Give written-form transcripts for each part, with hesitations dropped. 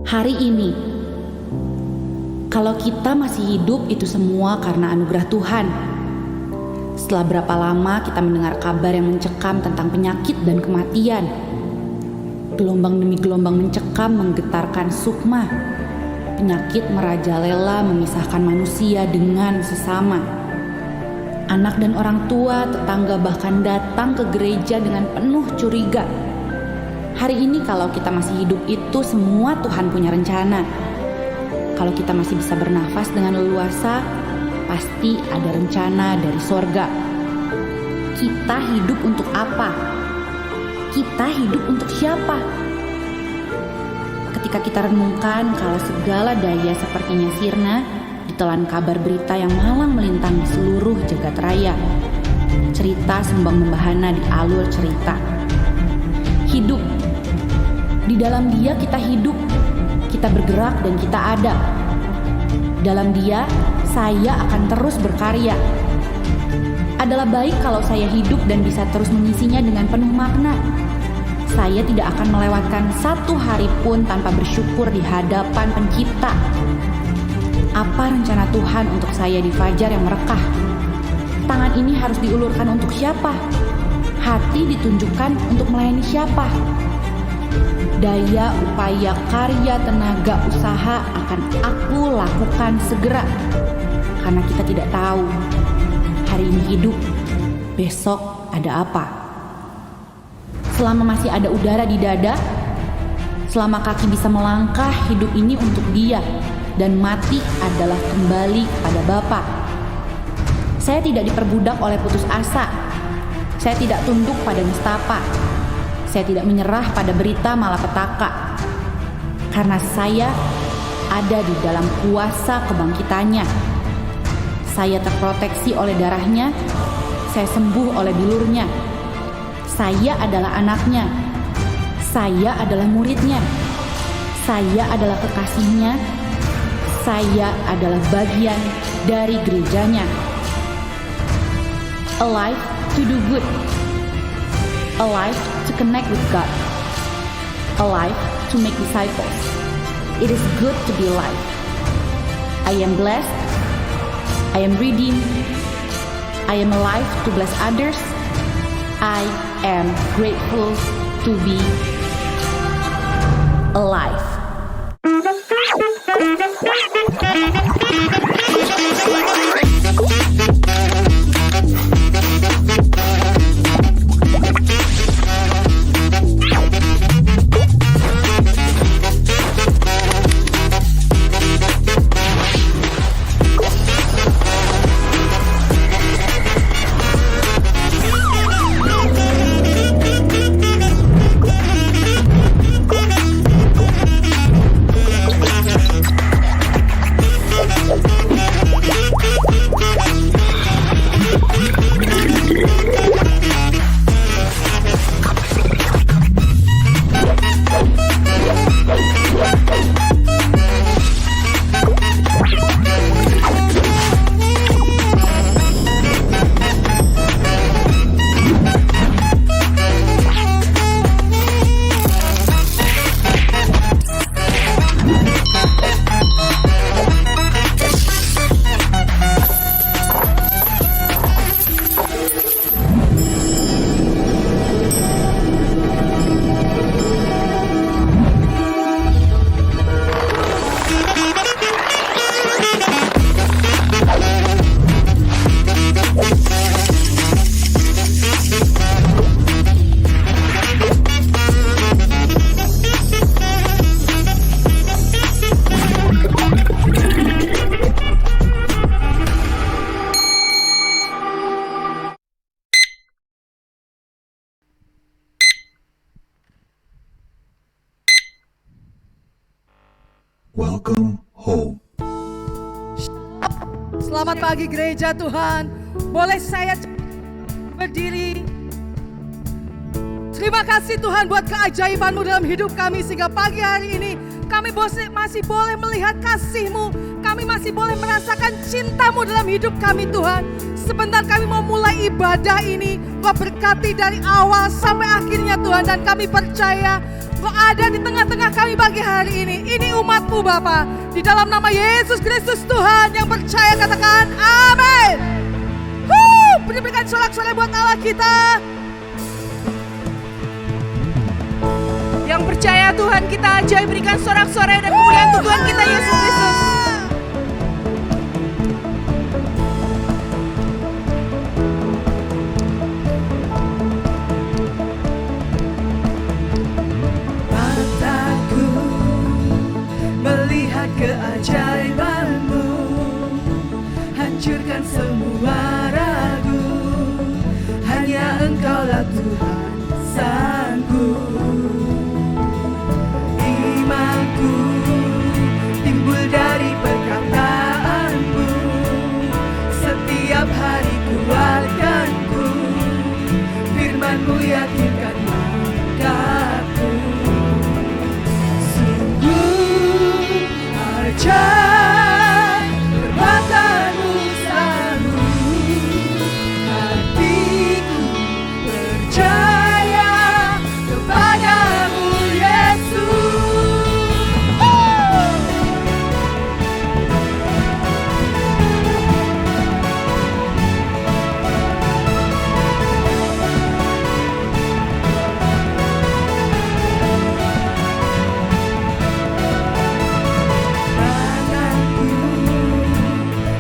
Hari ini, kalau kita masih hidup itu semua karena anugerah Tuhan. Setelah berapa lama kita mendengar kabar yang mencekam tentang penyakit dan kematian. Gelombang demi gelombang mencekam menggetarkan sukma. Penyakit merajalela memisahkan manusia dengan sesama. Anak dan orang tua, tetangga bahkan datang ke gereja dengan penuh curiga. Hari ini kalau kita masih hidup itu semua Tuhan punya rencana. Kalau kita masih bisa bernafas dengan leluasa, pasti ada rencana dari sorga. Kita hidup untuk apa? Kita hidup untuk siapa? Ketika kita renungkan kalau segala daya sepertinya sirna, ditelan kabar berita yang malang melintang di seluruh jagat raya. Cerita sembang membahana di alur cerita. Hidup. Di dalam Dia kita hidup. Kita bergerak dan kita ada. Dalam Dia, saya akan terus berkarya. Adalah baik kalau saya hidup dan bisa terus mengisinya dengan penuh makna. Saya tidak akan melewatkan satu hari pun tanpa bersyukur di hadapan Pencipta. Apa rencana Tuhan untuk saya di fajar yang merekah? Tangan ini harus diulurkan untuk siapa? Hati ditunjukkan untuk melayani siapa? Daya, upaya, karya, tenaga, usaha akan aku lakukan segera. Karena kita tidak tahu hari ini hidup, besok ada apa. Selama masih ada udara di dada, selama kaki bisa melangkah, hidup ini untuk Dia. Dan mati adalah kembali kepada Bapa. Saya tidak diperbudak oleh putus asa. Saya tidak tunduk pada nistapa. Saya tidak menyerah pada berita malapetaka. Karena saya ada di dalam kuasa kebangkitannya. Saya terproteksi oleh darahnya. Saya sembuh oleh bilurnya. Saya adalah anaknya. Saya adalah muridnya. Saya adalah kekasihnya. Saya adalah bagian dari gerejanya. Alive to do good. Alive to connect with God. Alive to make disciples. It is good to be alive. I am blessed. I am redeemed. I am alive to bless others. I am grateful to be alive. Welcome home. Selamat pagi gereja Tuhan. Boleh saya berdiri? Terima kasih Tuhan buat keajaiban-Mu dalam hidup kami. Sehingga pagi hari ini kami masih boleh melihat kasih-Mu. Kami masih boleh merasakan cinta-Mu dalam hidup kami Tuhan. Sebentar kami mau mulai ibadah ini. Kau berkati dari awal sampai akhirnya Tuhan. Dan kami percaya Engkau ada di tengah-tengah kami pagi hari ini. Ini umat-Mu Bapa. Di dalam nama Yesus Kristus Tuhan, yang percaya katakan amin. Berikan sorak-sorai buat Allah kita. Yang percaya Tuhan kita ajaib, berikan sorak-sorai dan kemuliaan untuk Tuhan kita Yesus Kristus. Mataku melihat keajaiban-Mu, hancurkan semua ragu. Hanya Engkaulah Tuhan sanggup. Imanku timbul dari perkataan-Mu, setiap hari kuatkanku, firman-Mu yakinkan langkahku. Sungguh ajaib perbuatan-Mu selalu, hatiku percaya kepadamu Yesus. Tanganku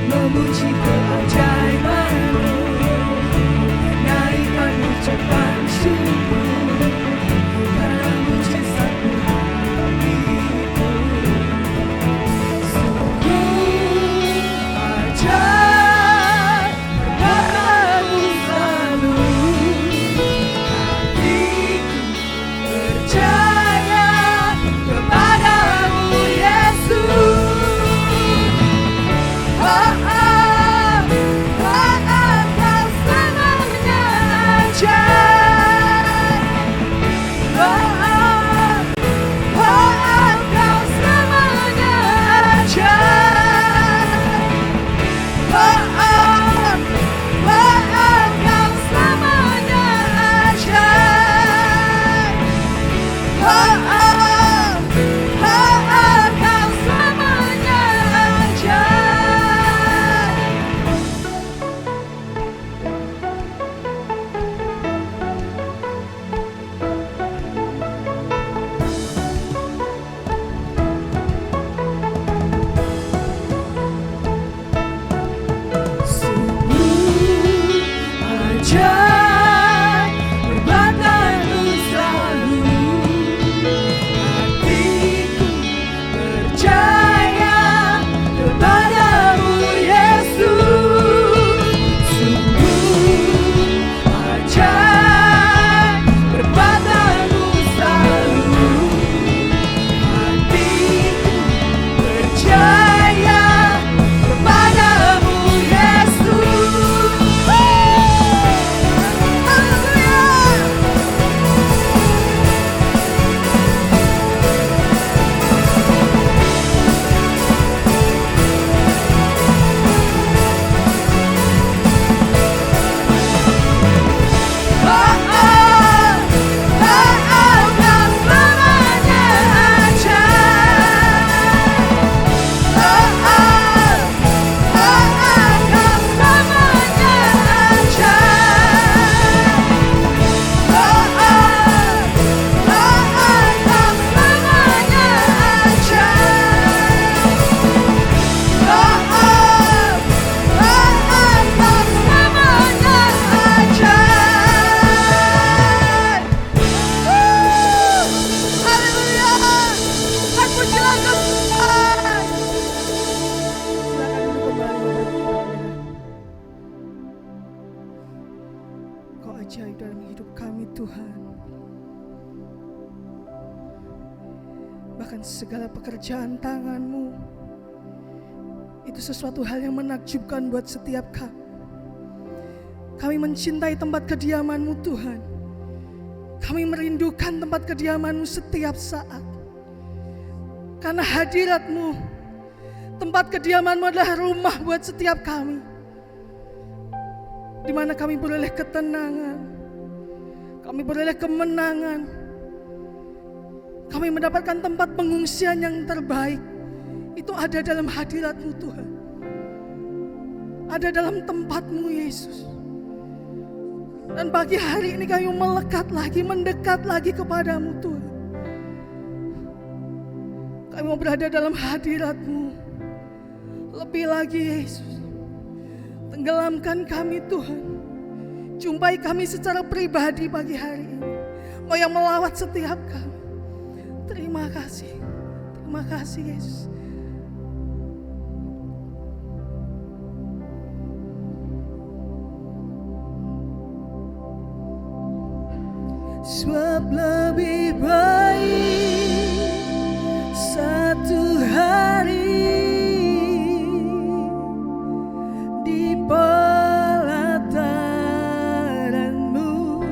memuji keajaiban-Mu, naikkan ucapan syukur karena mujizat-Mu hatiku. Sungguh ajaib perbuatan-Mu selalu, hatiku percaya kepadamu Yesus. Ajaib dalam hidup kami Tuhan. Bahkan segala pekerjaan tangan-Mu itu sesuatu hal yang menakjubkan buat setiap kami. Kami mencintai tempat kediaman-Mu Tuhan. Kami merindukan tempat kediaman-Mu setiap saat. Karena hadirat-Mu, tempat kediaman-Mu adalah rumah buat setiap kami, di mana kami beroleh ketenangan, kami beroleh kemenangan, Kami mendapatkan tempat pengungsian yang terbaik. Itu ada dalam hadirat-Mu Tuhan. Ada dalam tempat-Mu Yesus. Dan pagi hari ini kami melekat lagi, mendekat lagi kepadamu Tuhan. Kami mau berada dalam hadirat-Mu. Lebih lagi Yesus. Tenggelamkan kami Tuhan. Jumpai kami secara pribadi pagi hari ini. Kau yang melawat setiap kami. Terima kasih. Terima kasih Yesus. Sebab lebih baik satu hari di pelataran-Mu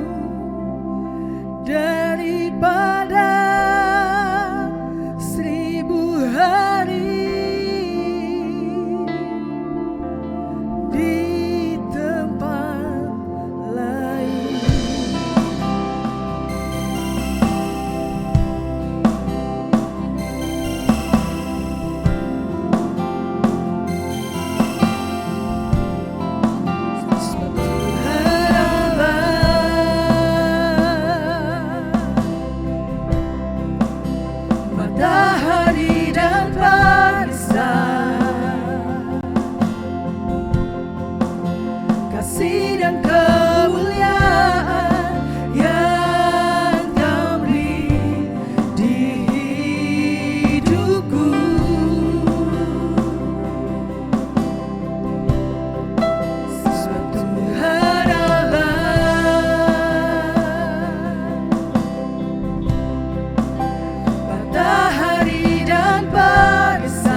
daripada 1000 hari di tempat lain. Matahari dan barisan, kasih dan kemuliaan yang Kau beri di hidupku. Sebab Tuhan matahari dan barisan,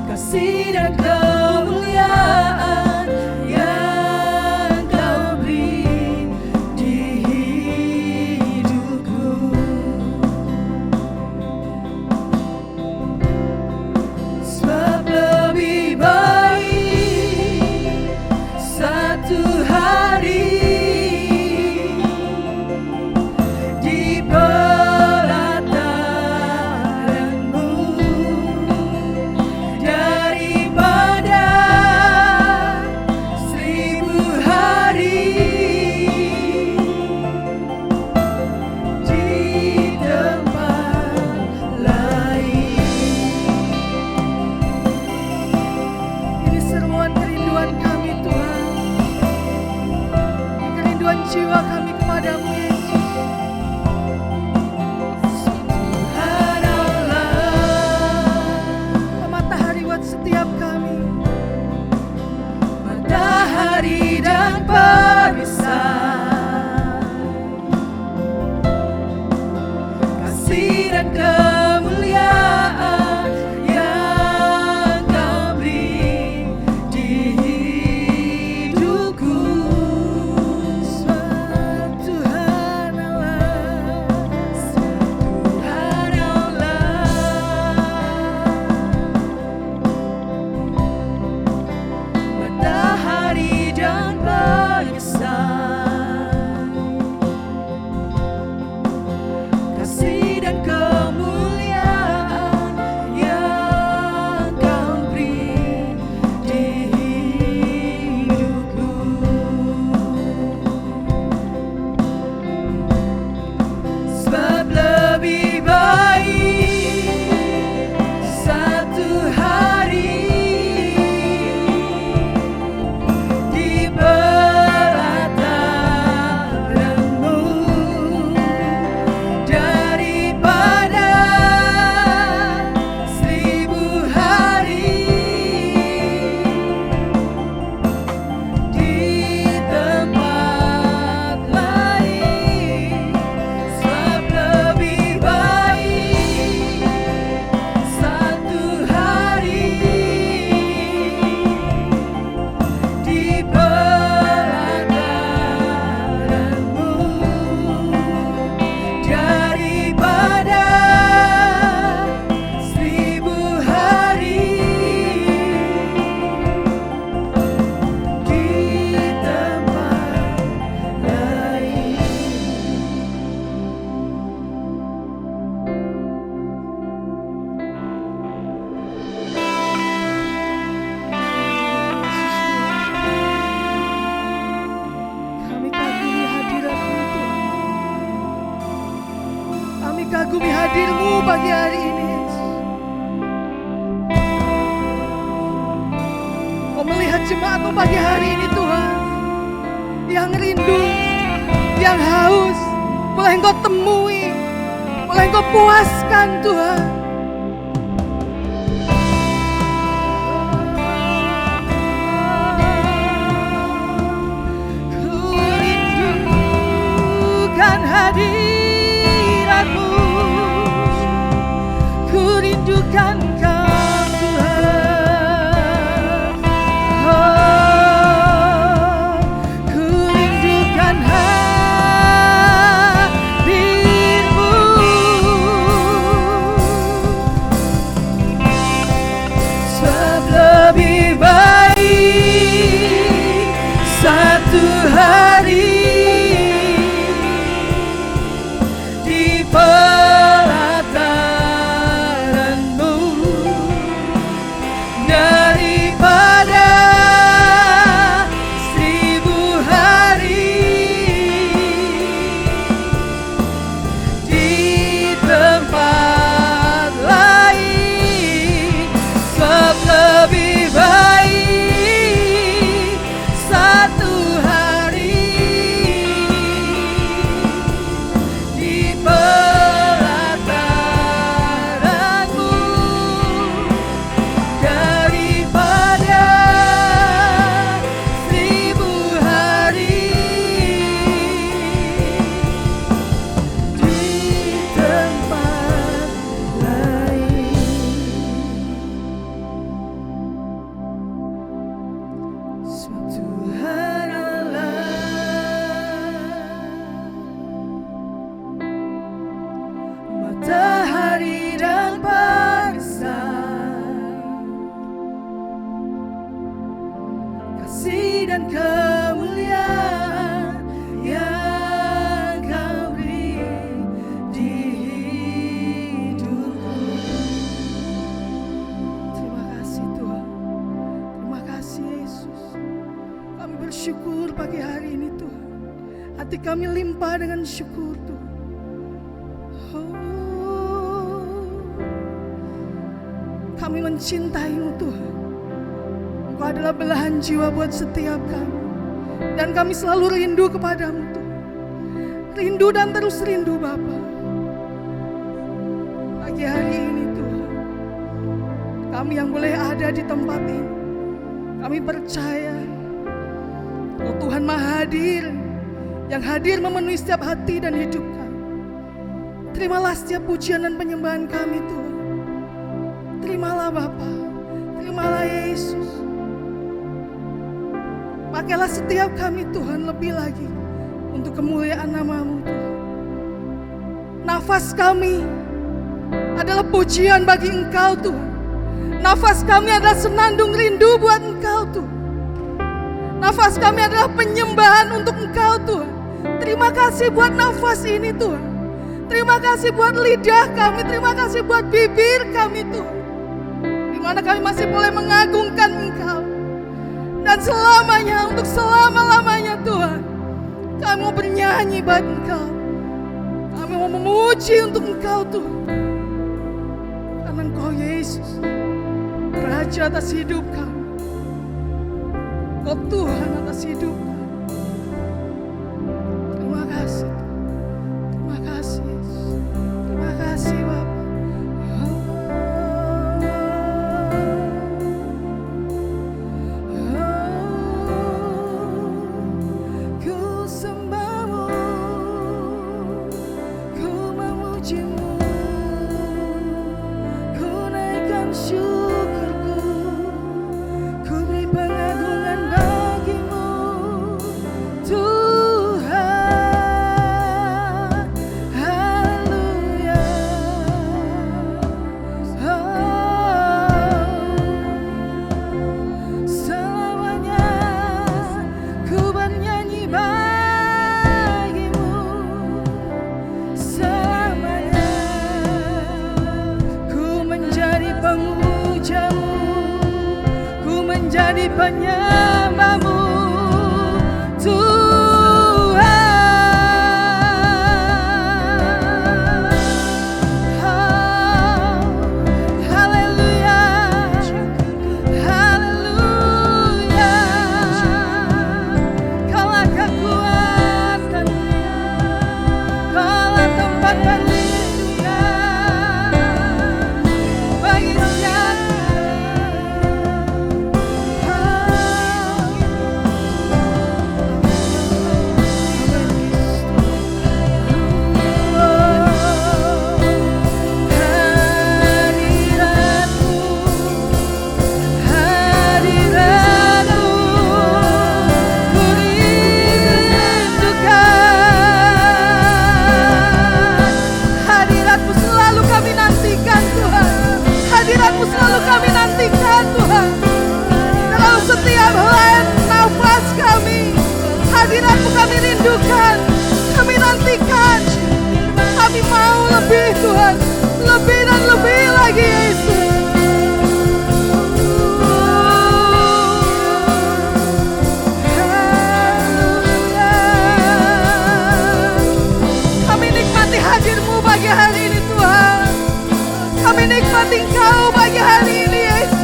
kasih dan kemuliaan yang Kau beri di hidupku. Sebab lebih baik satu hari di pelataran-Mu daripada 1000 hari di tempat lain. Ini seruan kerinduan kami Tuhan. Ini kerinduan jiwa kami kepadamu Yesus. Tuhan Allah, matahari buat setiap kami. Matahari dan barisan, kasih dan kemuliaan yang Kau beri di hidupku. Sebab Tuhan Allah, Tuhan Allah, matahari dan barisan, mengagumi hadir-Mu pagi hari ini, Yesus. Kau melihat jemaat-Mu pagi hari ini, Tuhan, yang rindu, yang haus, boleh Engkau temui, boleh Engkau puaskan, Tuhan. Ku rindukan hadirat-Mu, ku rindukan Kau, Tuhan. Oh, ku rindukan hadir-Mu. Sebab lebih baik satu hari di pelataran-Mu daripada 1000 hari di tempat lain. Sebab lebih baik satu hari di pelataran-Mu daripada 1000 hari di tempat lain. Sebab Tuhan Allah, matahari dan barisan, kasih dan kemuliaan yang Kau beri di hidupku. Terima kasih Tuhan, terima kasih Yesus. Kami bersyukur pagi hari ini Tuhan. Hati kami limpah dengan syukur Tuhan. Oh, kami mencintai-Mu Tuhan. Engkau adalah belahan jiwa buat setiap kami. Dan kami selalu rindu kepadamu Tuhan. Rindu dan terus rindu Bapa. Pagi hari ini Tuhan, kami yang boleh ada di tempat ini, kami percaya Oh Tuhan Maha Hadir, yang hadir memenuhi setiap hati dan hidup kami. Terimalah setiap pujian dan penyembahan kami Tuhan. Terimalah Bapa, terimalah Yesus. Pakailah setiap kami Tuhan lebih lagi untuk kemuliaan nama-Mu Tuhan. Nafas kami adalah pujian bagi Engkau Tuhan. Nafas kami adalah senandung rindu buat Engkau Tuhan. Nafas kami adalah penyembahan untuk Engkau Tuhan. Terima kasih buat nafas ini Tuhan. Terima kasih buat lidah kami. Terima kasih buat bibir kami Tuhan. Di mana kami masih boleh mengagungkan Engkau. Dan selamanya, untuk selama-lamanya Tuhan, kami mau bernyanyi buat Engkau. Kami mau memuji untuk Engkau Tuhan. Karena Engkau Yesus, Raja atas hidup kami. Kau Tuhan atas hidup kami. Terima kasih Tuhan. Terima kasih Yesus. Terima kasih Bapa. Ku sembah-Mu, ku memuji-Mu, ku naikkan syukurku, ku beri pengagungan bagi-Mu Tuhan. Haleluya. Selamanya ku bernyanyi bagi-Mu. Selamanya ku menjadi pemuja-Mu, ku menjadi penyembah-Mu Tuhan. lebih Tuhan, lebih dan lebih lagi Yesus. Kami nikmati hadir-Mu pagi hari ini Tuhan. Kami nikmati Engkau pagi hari ini Yesus.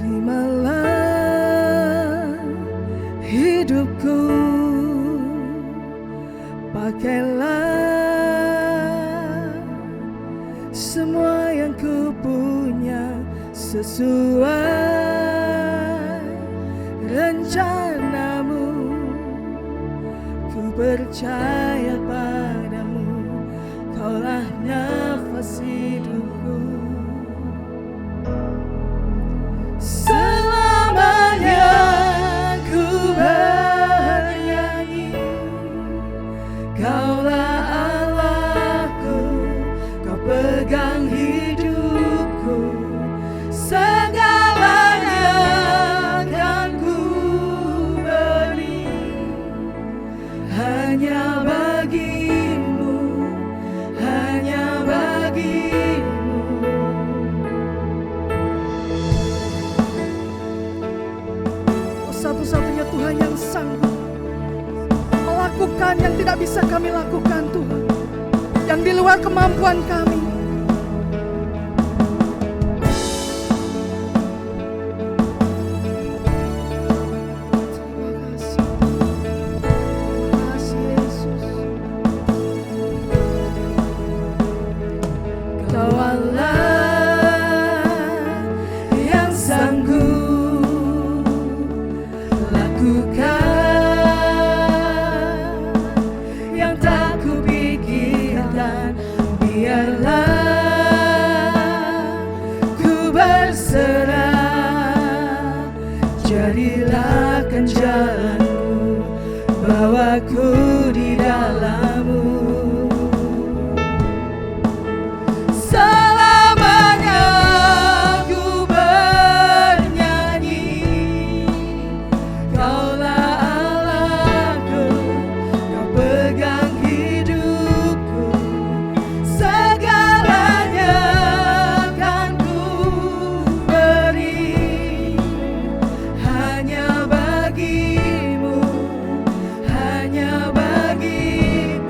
Terimalah hidupku, pakailah semua yang ku punya sesuai rencanamu. Ku percaya padamu, Kaulah nafas hidupku. Selamanya ku bernyanyi, Kaulah Allahku, Kau pegang hidupku. Segalanya kan ku beri hanya bagimu, hanya bagimu. Satu-satunya Tuhan yang sanggup melakukan yang tidak bisa kami lakukan Tuhan, yang di luar kemampuan kami. Terima kasih Yesus. Kau Allah yang sanggup lakukan yang tak kupikirkan. Biarlah ku berserah, jadilah jalanku, bawaku di dalammu. Selamanya ku bernyanyi, Kaulah Allahku, Kau pegang hidupku. Segalanya kan ku beri hanya bagimu, hanya bagimu.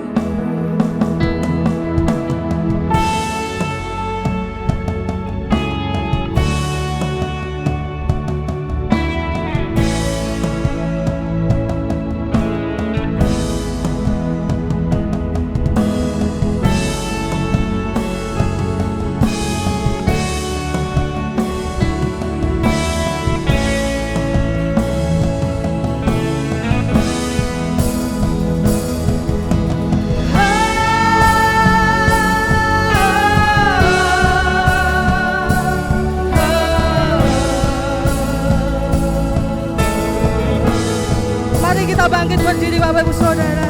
Mari kita bangkit berdiri Bapak Ibu Saudara.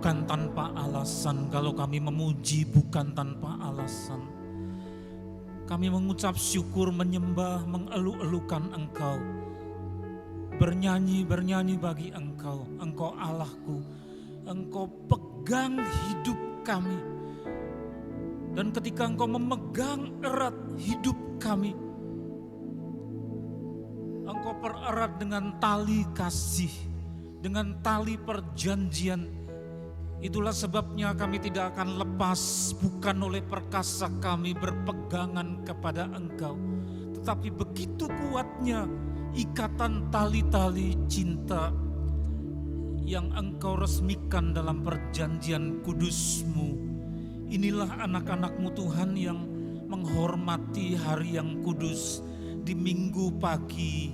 bukan tanpa alasan, kalau kami memuji bukan tanpa alasan. Kami mengucap syukur, menyembah, mengeluh-elukan Engkau. Bernyanyi bagi Engkau. Engkau Allahku. Engkau pegang hidup kami. Dan ketika Engkau memegang erat hidup kami, Engkau pererat dengan tali kasih, dengan tali perjanjian. Itulah sebabnya kami tidak akan lepas, bukan oleh perkasa kami berpegangan kepada Engkau, tetapi begitu kuatnya ikatan tali-tali cinta yang Engkau resmikan dalam perjanjian kudus-Mu. Inilah anak-anak-Mu Tuhan yang menghormati hari yang kudus di minggu pagi,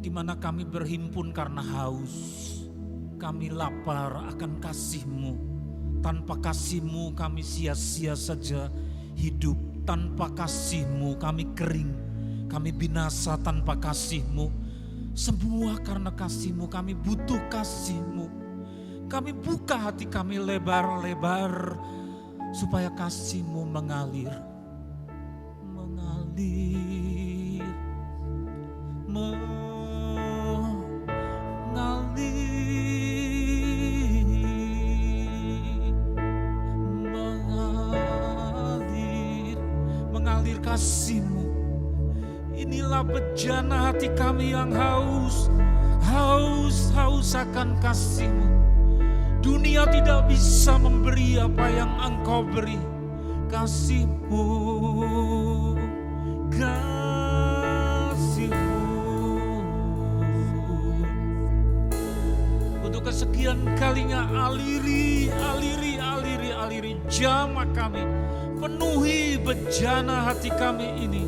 di mana kami berhimpun karena haus. Kami lapar akan kasih-Mu. Tanpa kasih-Mu kami sia-sia saja hidup. Tanpa kasih-Mu kami kering. Kami binasa tanpa kasih-Mu. Semua karena kasih-Mu, kami butuh kasih-Mu. Kami buka hati kami lebar-lebar supaya kasih-Mu mengalir. Mengalir. Mengalir. Mengalir kasih-Mu. Inilah bejana hati kami yang haus akan kasih-Mu. Dunia tidak bisa memberi apa yang Engkau beri. Kasih-Mu, kasih-Mu. Untuk kesekian kalinya aliri jama kami. Penuhi bejana hati kami ini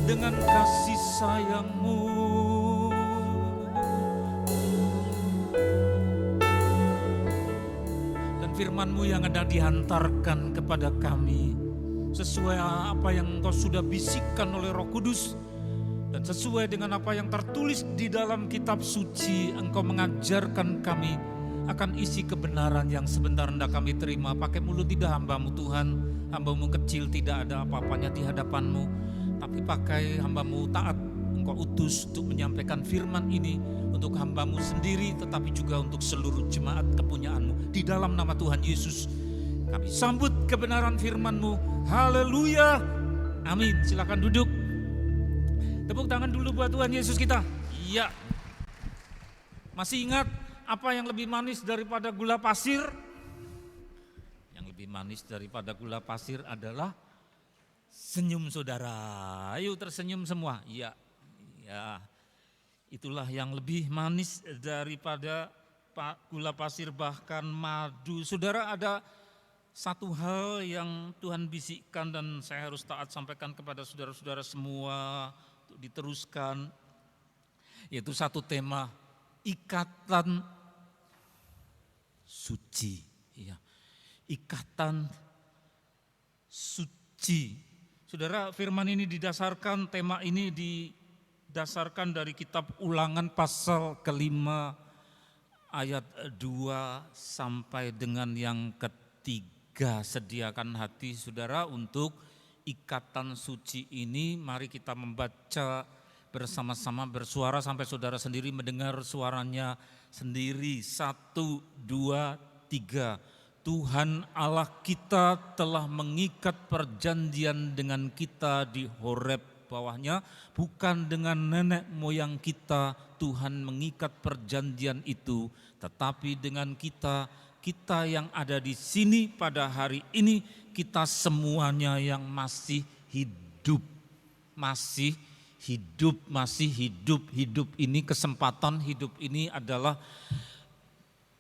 dengan kasih sayang-Mu. Dan firman-Mu yang ada dihantarkan kepada kami sesuai apa yang Engkau sudah bisikkan oleh Roh Kudus dan sesuai dengan apa yang tertulis di dalam kitab suci. Engkau mengajarkan kami akan isi kebenaran yang sebentar hendak kami terima. Pakai mulut tidak hamba-Mu Tuhan, hamba-Mu kecil tidak ada apa-apanya di hadapan-Mu, tapi pakai hamba-Mu taat Engkau utus untuk menyampaikan firman ini untuk hamba-Mu sendiri, tetapi juga untuk seluruh jemaat kepunyaan-Mu. Di dalam nama Tuhan Yesus kami sambut kebenaran firman-Mu. Haleluya, amin. Silakan duduk. Tepuk tangan dulu buat Tuhan Yesus kita. Iya. Masih ingat apa yang lebih manis daripada gula pasir? Yang lebih manis daripada gula pasir adalah senyum saudara. Ayo tersenyum semua. Iya. Ya. Itulah yang lebih manis daripada gula pasir, bahkan madu. Saudara, ada satu hal yang Tuhan bisikkan dan saya harus taat sampaikan kepada saudara-saudara semua untuk diteruskan. Yaitu satu tema, ikatan suci. Ya. Ikatan suci. Saudara, firman ini didasarkan, tema ini didasarkan dari kitab Ulangan pasal kelima ayat 2 sampai dengan yang ketiga. Sediakan hati saudara untuk ikatan suci ini. Mari kita membaca bersama-sama, bersuara sampai saudara sendiri mendengar suaranya sendiri. 1, 2, 3. Tuhan Allah kita telah mengikat perjanjian dengan kita di Horeb. Bawahnya, bukan dengan nenek moyang kita Tuhan mengikat perjanjian itu, tetapi dengan kita yang ada di sini pada hari ini, kita semuanya yang masih hidup. Hidup ini, kesempatan hidup ini adalah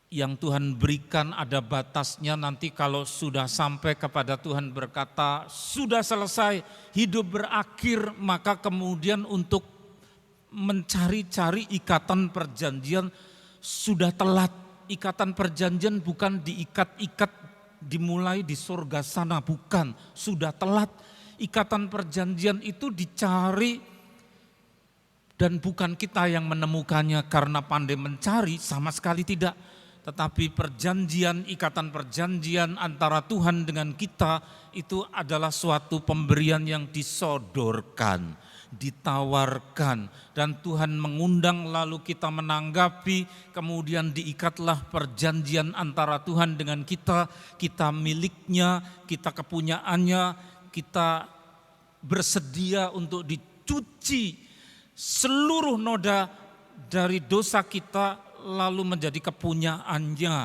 yang Tuhan berikan, ada batasnya. Nanti kalau sudah sampai kepada Tuhan berkata, sudah selesai, hidup berakhir, maka kemudian untuk mencari-cari ikatan perjanjian sudah telat. Ikatan perjanjian bukan diikat-ikat dimulai di surga sana, bukan, sudah telat. Ikatan perjanjian itu dicari dan bukan kita yang menemukannya karena pandai mencari, sama sekali tidak. Tetapi perjanjian, ikatan perjanjian antara Tuhan dengan kita itu adalah suatu pemberian yang disodorkan, ditawarkan, dan Tuhan mengundang lalu kita menanggapi, kemudian diikatlah perjanjian antara Tuhan dengan kita miliknya, kita kepunyaannya, kita bersedia untuk dicuci seluruh noda dari dosa kita lalu menjadi kepunyaannya,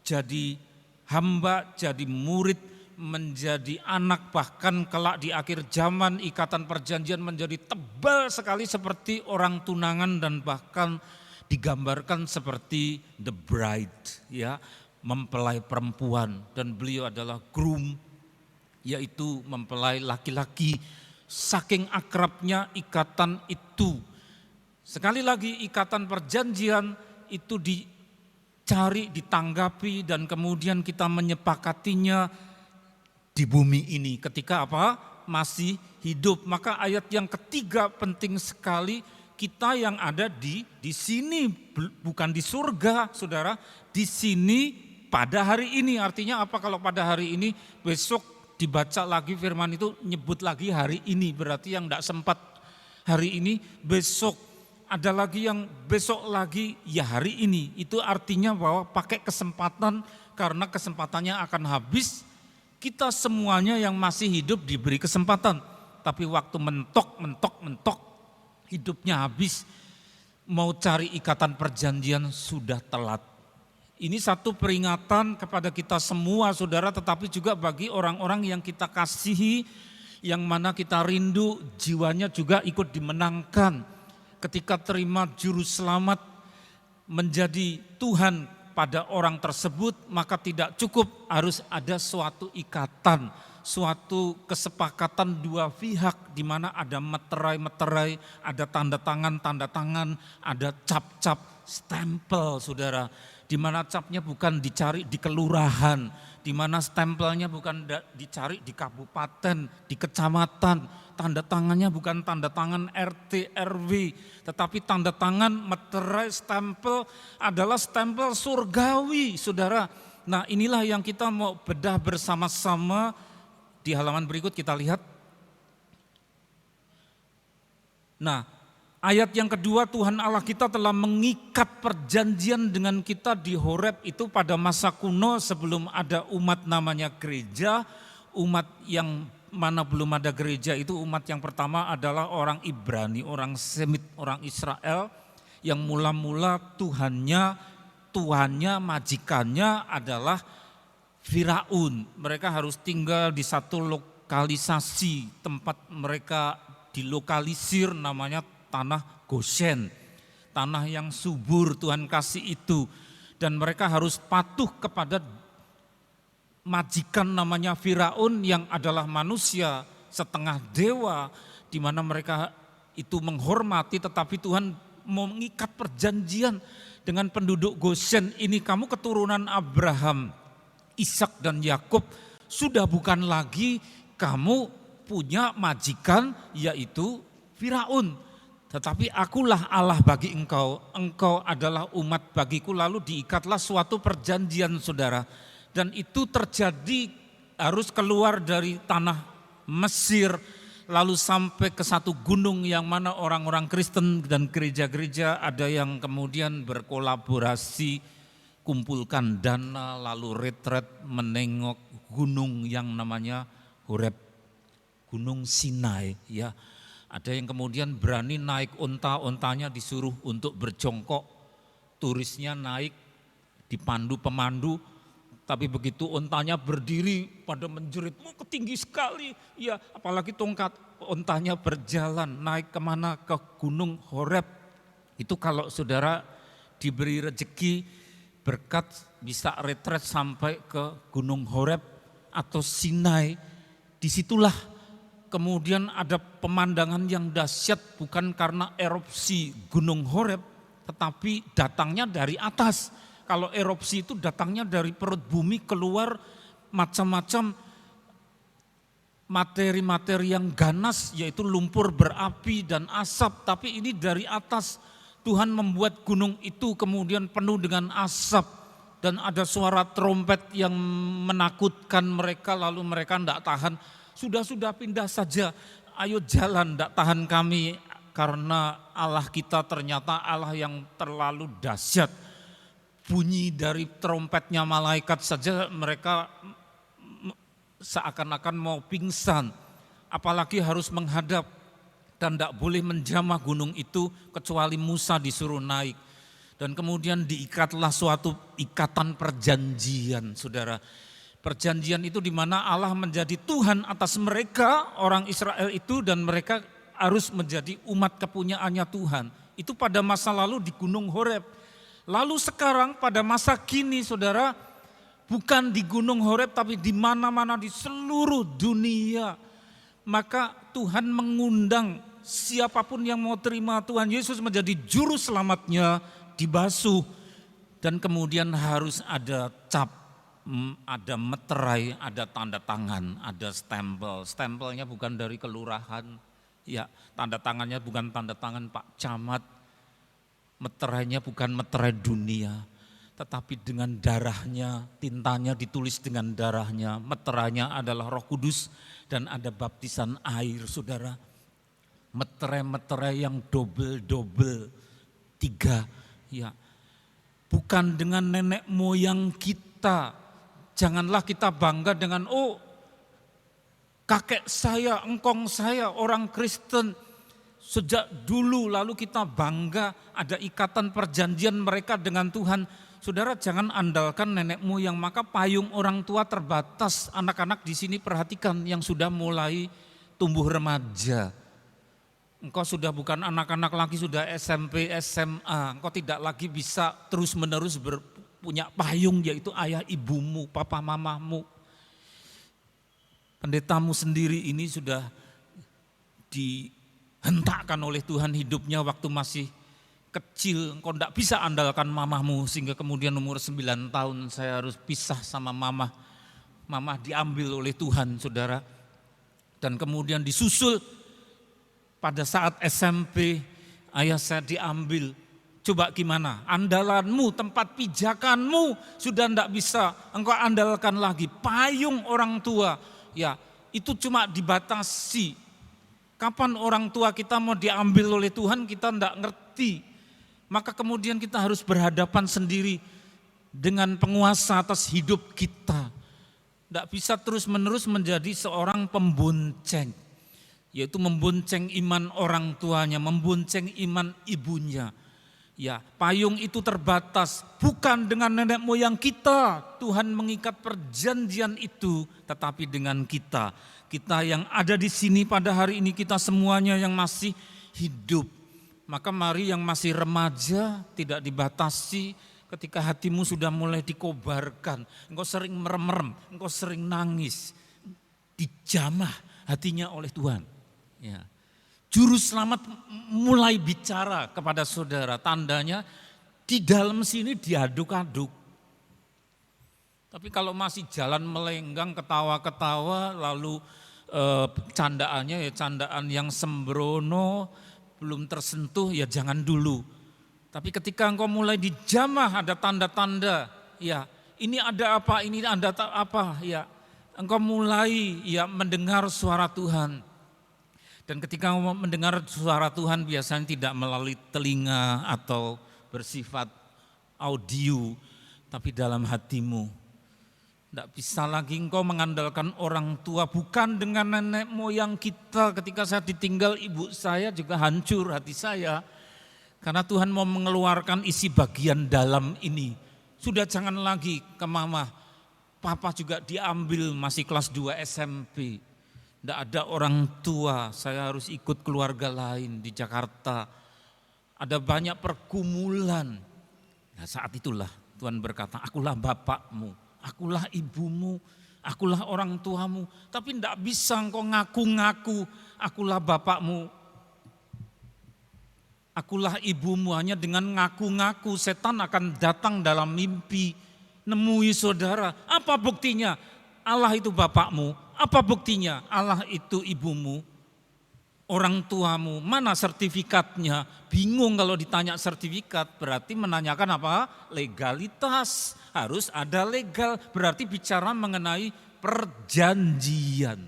jadi hamba, jadi murid, menjadi anak, bahkan kelak di akhir zaman ikatan perjanjian menjadi tebal sekali seperti orang tunangan dan bahkan digambarkan seperti the bride, ya, mempelai perempuan, dan beliau adalah groom, yaitu mempelai laki-laki. Saking akrabnya ikatan itu. Sekali lagi ikatan perjanjian itu dicari, ditanggapi, dan kemudian kita menyepakatinya di bumi ini ketika apa? Masih hidup. Maka ayat yang ketiga penting sekali, kita yang ada di sini, bukan di surga, saudara, di sini pada hari ini. Artinya apa kalau pada hari ini, besok dibaca lagi firman itu nyebut lagi hari ini, berarti yang tidak sempat hari ini besok. Ada lagi yang besok lagi, ya hari ini. Itu artinya bahwa pakai kesempatan, karena kesempatannya akan habis. Kita semuanya yang masih hidup diberi kesempatan. Tapi waktu mentok, hidupnya habis. Mau cari ikatan perjanjian sudah telat. Ini satu peringatan kepada kita semua, saudara, tetapi juga bagi orang-orang yang kita kasihi, yang mana kita rindu, jiwanya juga ikut dimenangkan. Ketika terima juru selamat menjadi Tuhan pada orang tersebut, maka tidak cukup, harus ada suatu ikatan, suatu kesepakatan dua pihak di mana ada meterai-meterai, ada tanda tangan, ada cap-cap, stempel, saudara. Di mana capnya bukan dicari di kelurahan, di mana stempelnya bukan dicari di kabupaten, di kecamatan. Tanda tangannya bukan tanda tangan RT RW, tetapi tanda tangan meterai stempel adalah stempel surgawi, saudara. Nah, inilah yang kita mau bedah bersama-sama. Di halaman berikut kita lihat. Nah, ayat yang kedua, Tuhan Allah kita telah mengikat perjanjian dengan kita di Horeb itu pada masa kuno sebelum ada umat namanya gereja. Umat yang mana belum ada gereja itu, umat yang pertama adalah orang Ibrani, orang Semit, orang Israel, yang mula-mula tuannya, majikannya adalah Firaun. Mereka harus tinggal di satu lokalisasi, tempat mereka dilokalisir namanya tanah Goshen, tanah yang subur Tuhan kasih itu, dan mereka harus patuh kepada majikan namanya Firaun yang adalah manusia setengah dewa, di mana mereka itu menghormati, tetapi Tuhan mengikat perjanjian dengan penduduk Goshen ini. Kamu keturunan Abraham, Ishak dan Yakub, sudah bukan lagi kamu punya majikan yaitu Firaun, tetapi akulah Allah bagi engkau, engkau adalah umat bagiku. Lalu diikatlah suatu perjanjian, saudara. Dan itu terjadi harus keluar dari tanah Mesir, lalu sampai ke satu gunung yang mana orang-orang Kristen dan gereja-gereja ada yang kemudian berkolaborasi, kumpulkan dana, lalu retret menengok gunung yang namanya Horeb, Gunung Sinai, ya. Ada yang kemudian berani naik onta-ontanya disuruh untuk berjongkok, turisnya naik dipandu pemandu. Tapi begitu ontanya berdiri pada menjerit, ketinggi sekali. Ya, apalagi tongkat ontanya berjalan naik kemana, ke Gunung Horeb. Itu kalau saudara diberi rezeki berkat bisa retret sampai ke Gunung Horeb atau Sinai. Disitulah kemudian ada pemandangan yang dahsyat, bukan karena erupsi Gunung Horeb, tetapi datangnya dari atas. Kalau erupsi itu datangnya dari perut bumi, keluar macam-macam materi-materi yang ganas, yaitu lumpur berapi dan asap. Tapi ini dari atas, Tuhan membuat gunung itu kemudian penuh dengan asap. dan ada suara trompet yang menakutkan mereka, lalu mereka tidak tahan. Sudah pindah saja, ayo jalan, tidak tahan kami. Karena Allah kita ternyata Allah yang terlalu dahsyat. Bunyi dari trompetnya malaikat saja mereka seakan-akan mau pingsan. Apalagi harus menghadap dan tidak boleh menjamah gunung itu kecuali Musa disuruh naik. Dan kemudian diikatlah suatu ikatan perjanjian, saudara. Perjanjian itu di mana Allah menjadi Tuhan atas mereka, orang Israel itu, dan mereka harus menjadi umat kepunyaannya Tuhan. Itu pada masa lalu di Gunung Horeb. Lalu sekarang pada masa kini, saudara, bukan di Gunung Horeb tapi di mana-mana di seluruh dunia. Maka Tuhan mengundang siapapun yang mau terima Tuhan Yesus menjadi juru selamatnya, dibasuh, dan kemudian harus ada cap, ada meterai, ada tanda tangan, ada stempel. Stempelnya bukan dari kelurahan, ya, tanda tangannya bukan tanda tangan Pak Camat, meterainya bukan meterai dunia, tetapi dengan darahnya, tintanya ditulis dengan darahnya, meterainya adalah Roh Kudus dan ada baptisan air, saudara. Meterai-meterai yang double, 3. Ya, bukan dengan nenek moyang kita. Janganlah kita bangga dengan kakek saya, engkong saya orang Kristen sejak dulu, lalu kita bangga ada ikatan perjanjian mereka dengan Tuhan. Saudara, jangan andalkan nenek moyang, maka payung orang tua terbatas. Anak-anak di sini perhatikan yang sudah mulai tumbuh remaja. Engkau sudah bukan anak-anak lagi, sudah SMP, SMA. Engkau tidak lagi bisa terus-menerus punya payung, yaitu ayah ibumu, papa mamamu. Pendetamu sendiri ini sudah dihentakkan oleh Tuhan hidupnya waktu masih kecil. Engkau tidak bisa andalkan mamamu, sehingga kemudian umur 9 tahun saya harus pisah sama mama. Mama diambil oleh Tuhan, saudara. Dan kemudian disusul. Pada saat SMP, ayah saya diambil. Coba gimana? Andalanmu, tempat pijakanmu sudah tidak bisa engkau andalkan lagi. Payung orang tua, ya itu cuma dibatasi. Kapan orang tua kita mau diambil oleh Tuhan kita tidak ngerti. Maka kemudian kita harus berhadapan sendiri dengan penguasa atas hidup kita. Tidak bisa terus-menerus menjadi seorang pembonceng. Yaitu membonceng iman orang tuanya, membonceng iman ibunya. Ya, payung itu terbatas, bukan dengan nenek moyang kita. Tuhan mengikat perjanjian itu, tetapi dengan kita. Kita yang ada di sini pada hari ini, kita semuanya yang masih hidup. Maka mari yang masih remaja tidak dibatasi ketika hatimu sudah mulai dikobarkan. Engkau sering merem-merem, engkau sering nangis. Dijamah hatinya oleh Tuhan. Ya. Juru selamat mulai bicara kepada saudara, tandanya di dalam sini diaduk-aduk. Tapi kalau masih jalan melenggang, ketawa-ketawa, lalu candaannya ya candaan yang sembrono, belum tersentuh, ya jangan dulu. Tapi ketika engkau mulai dijamah, ada tanda-tanda, ya ini ada apa, ini ada apa, ya engkau mulai ya mendengar suara Tuhan. Dan ketika mendengar suara Tuhan biasanya tidak melalui telinga atau bersifat audio, tapi dalam hatimu. Tidak bisa lagi engkau mengandalkan orang tua, bukan dengan nenek moyang kita. Ketika saya ditinggal ibu saya juga hancur hati saya. Karena Tuhan mau mengeluarkan isi bagian dalam ini. Sudah jangan lagi ke mama, papa juga diambil masih kelas 2 SMP. Tidak ada orang tua, saya harus ikut keluarga lain di Jakarta. Ada banyak pergumulan. Nah, saat itulah Tuhan berkata, akulah bapakmu, akulah ibumu, akulah orang tuamu. Tapi tidak bisa engkau ngaku-ngaku, akulah bapakmu, akulah ibumu. Hanya dengan ngaku-ngaku setan akan datang dalam mimpi. Nemui saudara, apa buktinya? Allah itu bapakmu. Apa buktinya? Allah itu ibumu. orang tuamu, mana sertifikatnya? Bingung kalau ditanya sertifikat, berarti menanyakan apa? Legalitas, harus ada legal, berarti bicara mengenai perjanjian.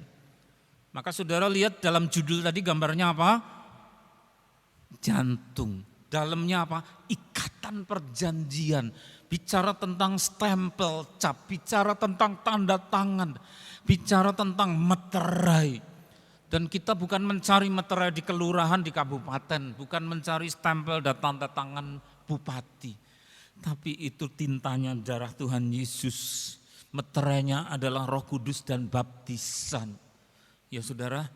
Maka saudara lihat dalam judul tadi gambarnya apa? Jantung, dalamnya apa? Ikatan perjanjian, bicara tentang stempel cap, bicara tentang tanda tangan, bicara tentang meterai. Dan kita bukan mencari meterai di kelurahan, di kabupaten, bukan mencari stempel dan tanda tangan bupati. Tapi itu tintanya darah Tuhan Yesus. Meterainya adalah Roh Kudus dan baptisan. Ya saudara,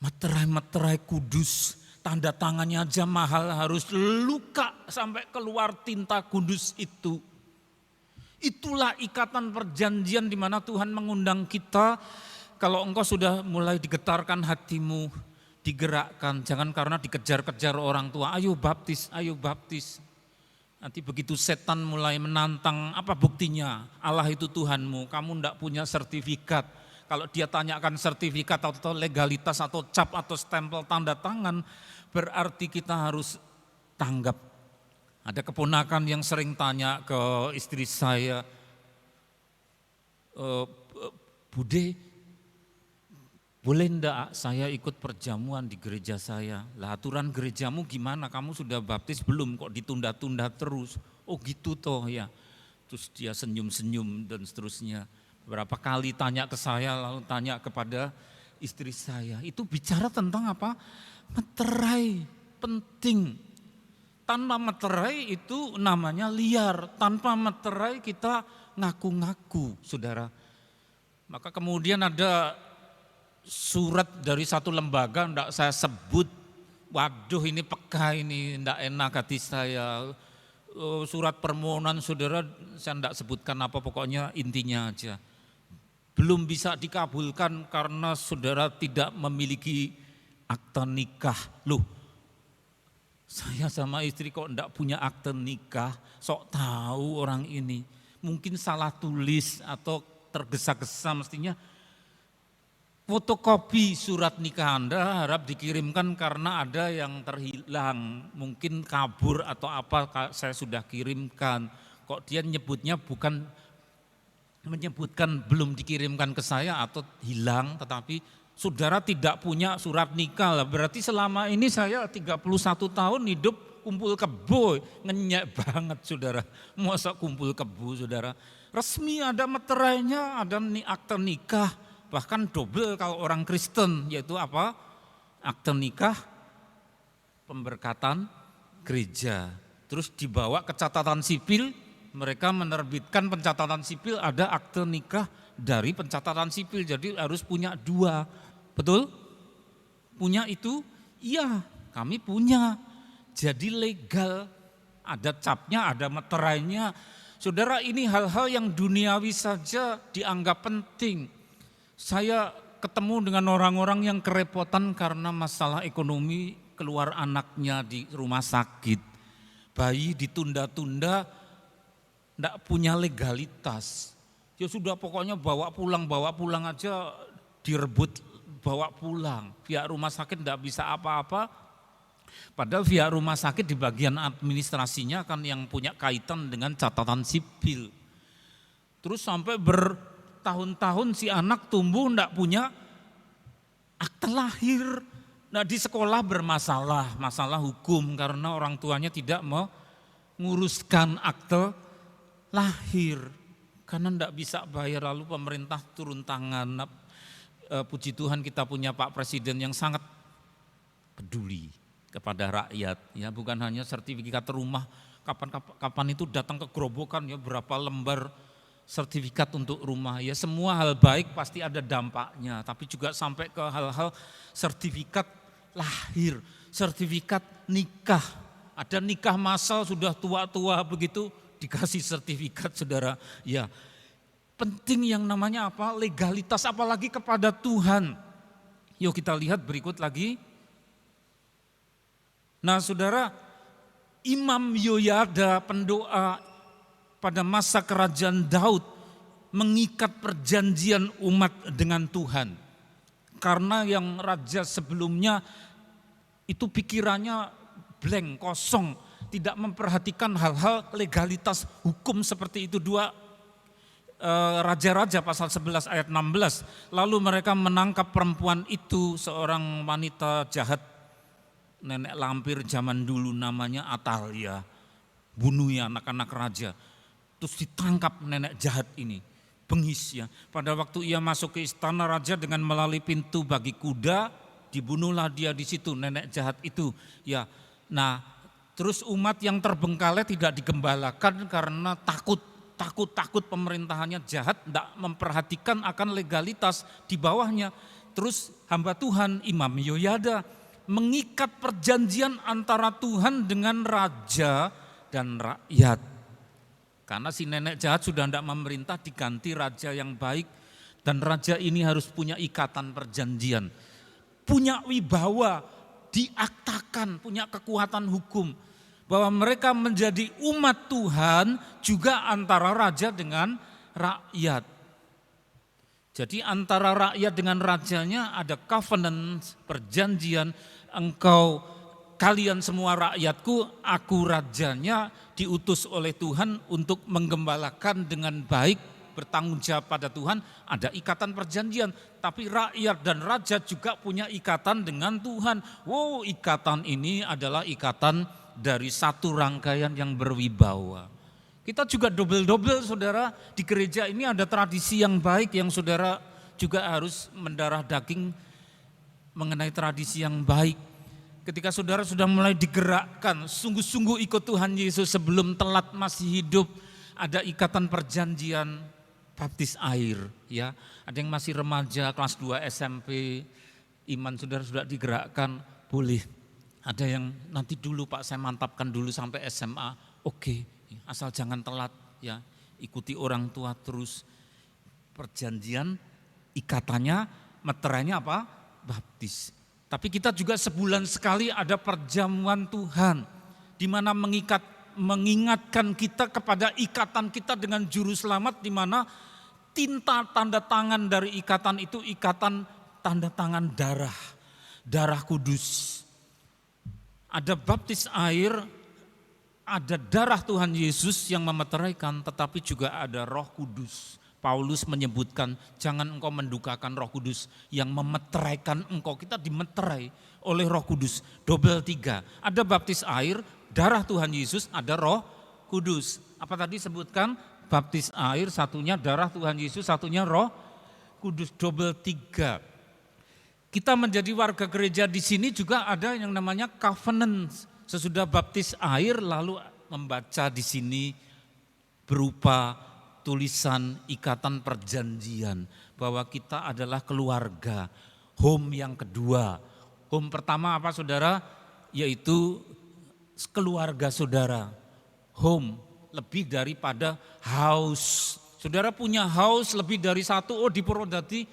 meterai-meterai kudus, tanda tangannya aja mahal, harus luka sampai keluar tinta kudus itu. Itulah ikatan perjanjian di mana Tuhan mengundang kita. Kalau engkau sudah mulai digetarkan hatimu, digerakkan, jangan karena dikejar-kejar orang tua, ayo baptis, ayo baptis. Nanti begitu setan mulai menantang, apa buktinya? Allah itu Tuhanmu, kamu tidak punya sertifikat. Kalau dia tanyakan sertifikat atau legalitas atau cap atau stempel tanda tangan, berarti kita harus tanggap. Ada keponakan yang sering tanya ke istri saya, Bude, boleh enggak saya ikut perjamuan di gereja saya? Lah aturan gerejamu gimana? Kamu sudah baptis belum? Kok ditunda-tunda terus? Oh gitu toh ya. Terus dia senyum-senyum dan seterusnya. Beberapa kali tanya ke saya, lalu tanya kepada istri saya. Itu bicara tentang apa? Meterai, penting. Tanpa meterai itu namanya liar. Tanpa meterai kita ngaku-ngaku, saudara. Maka kemudian ada surat dari satu lembaga, enggak saya sebut, waduh ini peka ini, enggak enak hati saya. Surat permohonan saudara, saya enggak sebutkan apa, pokoknya intinya aja. Belum bisa dikabulkan karena saudara tidak memiliki akte nikah. Loh, saya sama istri kok enggak punya akte nikah, sok tahu orang ini. Mungkin salah tulis atau tergesa-gesa, mestinya fotokopi surat nikah Anda harap dikirimkan karena ada yang terhilang, mungkin kabur atau apa, saya sudah kirimkan. Kok dia menyebutnya bukan menyebutkan belum dikirimkan ke saya atau hilang, tetapi saudara tidak punya surat nikah lah. Berarti selama ini saya 31 tahun hidup kumpul kebo, ngenyek banget saudara. Masa kumpul kebo saudara. Resmi ada meterainya, ada akte nikah. Bahkan double kalau orang Kristen, yaitu apa? Akte nikah, pemberkatan gereja. Terus dibawa ke catatan sipil, mereka menerbitkan pencatatan sipil, ada akte nikah dari pencatatan sipil. Jadi harus punya dua, betul? Punya itu? Iya, kami punya. Jadi legal, ada capnya, ada meterainya. Saudara, ini hal-hal yang duniawi saja dianggap penting. Saya ketemu dengan orang-orang yang kerepotan karena masalah ekonomi, keluar anaknya di rumah sakit. Bayi ditunda-tunda, enggak punya legalitas. Ya sudah pokoknya bawa pulang aja direbut, bawa pulang. Pihak rumah sakit enggak bisa apa-apa. Padahal pihak rumah sakit di bagian administrasinya kan yang punya kaitan dengan catatan sipil. Terus sampai tahun-tahun si anak tumbuh enggak punya akte lahir. Nah di sekolah bermasalah, masalah hukum karena orang tuanya tidak menguruskan akte lahir. Karena enggak bisa bayar, lalu pemerintah turun tangan. Puji Tuhan kita punya Pak Presiden yang sangat peduli kepada rakyat. Ya bukan hanya sertifikat rumah, kapan itu datang ke gerobokan ya berapa lembar sertifikat untuk rumah, ya semua hal baik pasti ada dampaknya, tapi juga sampai ke hal-hal sertifikat lahir, sertifikat nikah. Ada nikah massal sudah tua-tua begitu dikasih sertifikat saudara. Ya penting yang namanya apa? Legalitas, apalagi kepada Tuhan. Yuk kita lihat berikut lagi. Nah saudara, Imam Yoyada pendoa pada masa kerajaan Daud mengikat perjanjian umat dengan Tuhan. Karena yang raja sebelumnya itu pikirannya blank, kosong, tidak memperhatikan hal-hal legalitas hukum seperti itu. Raja-Raja pasal 11 ayat 16. Lalu mereka menangkap perempuan itu, seorang wanita jahat, nenek lampir zaman dulu namanya Atalia. Bunuh ya anak-anak raja. Terus ditangkap nenek jahat ini, bengis ya. Pada waktu ia masuk ke istana raja dengan melalui pintu bagi kuda, dibunuhlah dia di situ, nenek jahat itu. Ya, nah terus umat yang terbengkalai tidak digembalakan karena takut pemerintahannya jahat, tidak memperhatikan akan legalitas di bawahnya. Terus hamba Tuhan Imam Yoyada mengikat perjanjian antara Tuhan dengan raja dan rakyat. Karena si nenek jahat sudah tidak memerintah, diganti raja yang baik. Dan raja ini harus punya ikatan perjanjian. Punya wibawa, diaktakan, punya kekuatan hukum. Bahwa mereka menjadi umat Tuhan juga antara raja dengan rakyat. Jadi antara rakyat dengan rajanya ada covenant, perjanjian. Kalian semua rakyatku, aku rajanya, diutus oleh Tuhan untuk menggembalakan dengan baik, bertanggung jawab pada Tuhan, ada ikatan perjanjian. Tapi rakyat dan raja juga punya ikatan dengan Tuhan. Wow, ikatan ini adalah ikatan dari satu rangkaian yang berwibawa. Kita juga double-double saudara, di gereja ini ada tradisi yang baik yang saudara juga harus mendarah daging mengenai tradisi yang baik. Ketika saudara sudah mulai digerakkan, sungguh-sungguh ikut Tuhan Yesus sebelum telat masih hidup, ada ikatan perjanjian baptis air, ya. Ada yang masih remaja, kelas 2 SMP, iman saudara sudah digerakkan, boleh. Ada yang nanti dulu Pak, saya mantapkan dulu sampai SMA, oke, asal jangan telat, ya. Ikuti orang tua terus. Perjanjian, ikatannya, meterainya apa? Baptis. Tapi kita juga sebulan sekali ada perjamuan Tuhan, di mana mengingatkan kita kepada ikatan kita dengan Juru Selamat, di mana tinta tanda tangan dari ikatan itu ikatan tanda tangan darah kudus. Ada baptis air, ada darah Tuhan Yesus yang memeteraikan, tetapi juga ada Roh Kudus. Paulus menyebutkan jangan engkau mendukakan Roh Kudus yang memeteraikan engkau. Kita dimeterai oleh Roh Kudus. Double 3. Ada baptis air, darah Tuhan Yesus, ada Roh Kudus. Apa tadi sebutkan? Baptis air, satunya darah Tuhan Yesus, satunya Roh Kudus. Double 3. Kita menjadi warga gereja di sini juga ada yang namanya covenant. Sesudah baptis air lalu membaca di sini berupa tulisan ikatan perjanjian bahwa kita adalah keluarga. Home yang kedua. Home pertama apa saudara? Yaitu keluarga saudara. Home lebih daripada house. Saudara punya house lebih dari satu, di Purwodadi,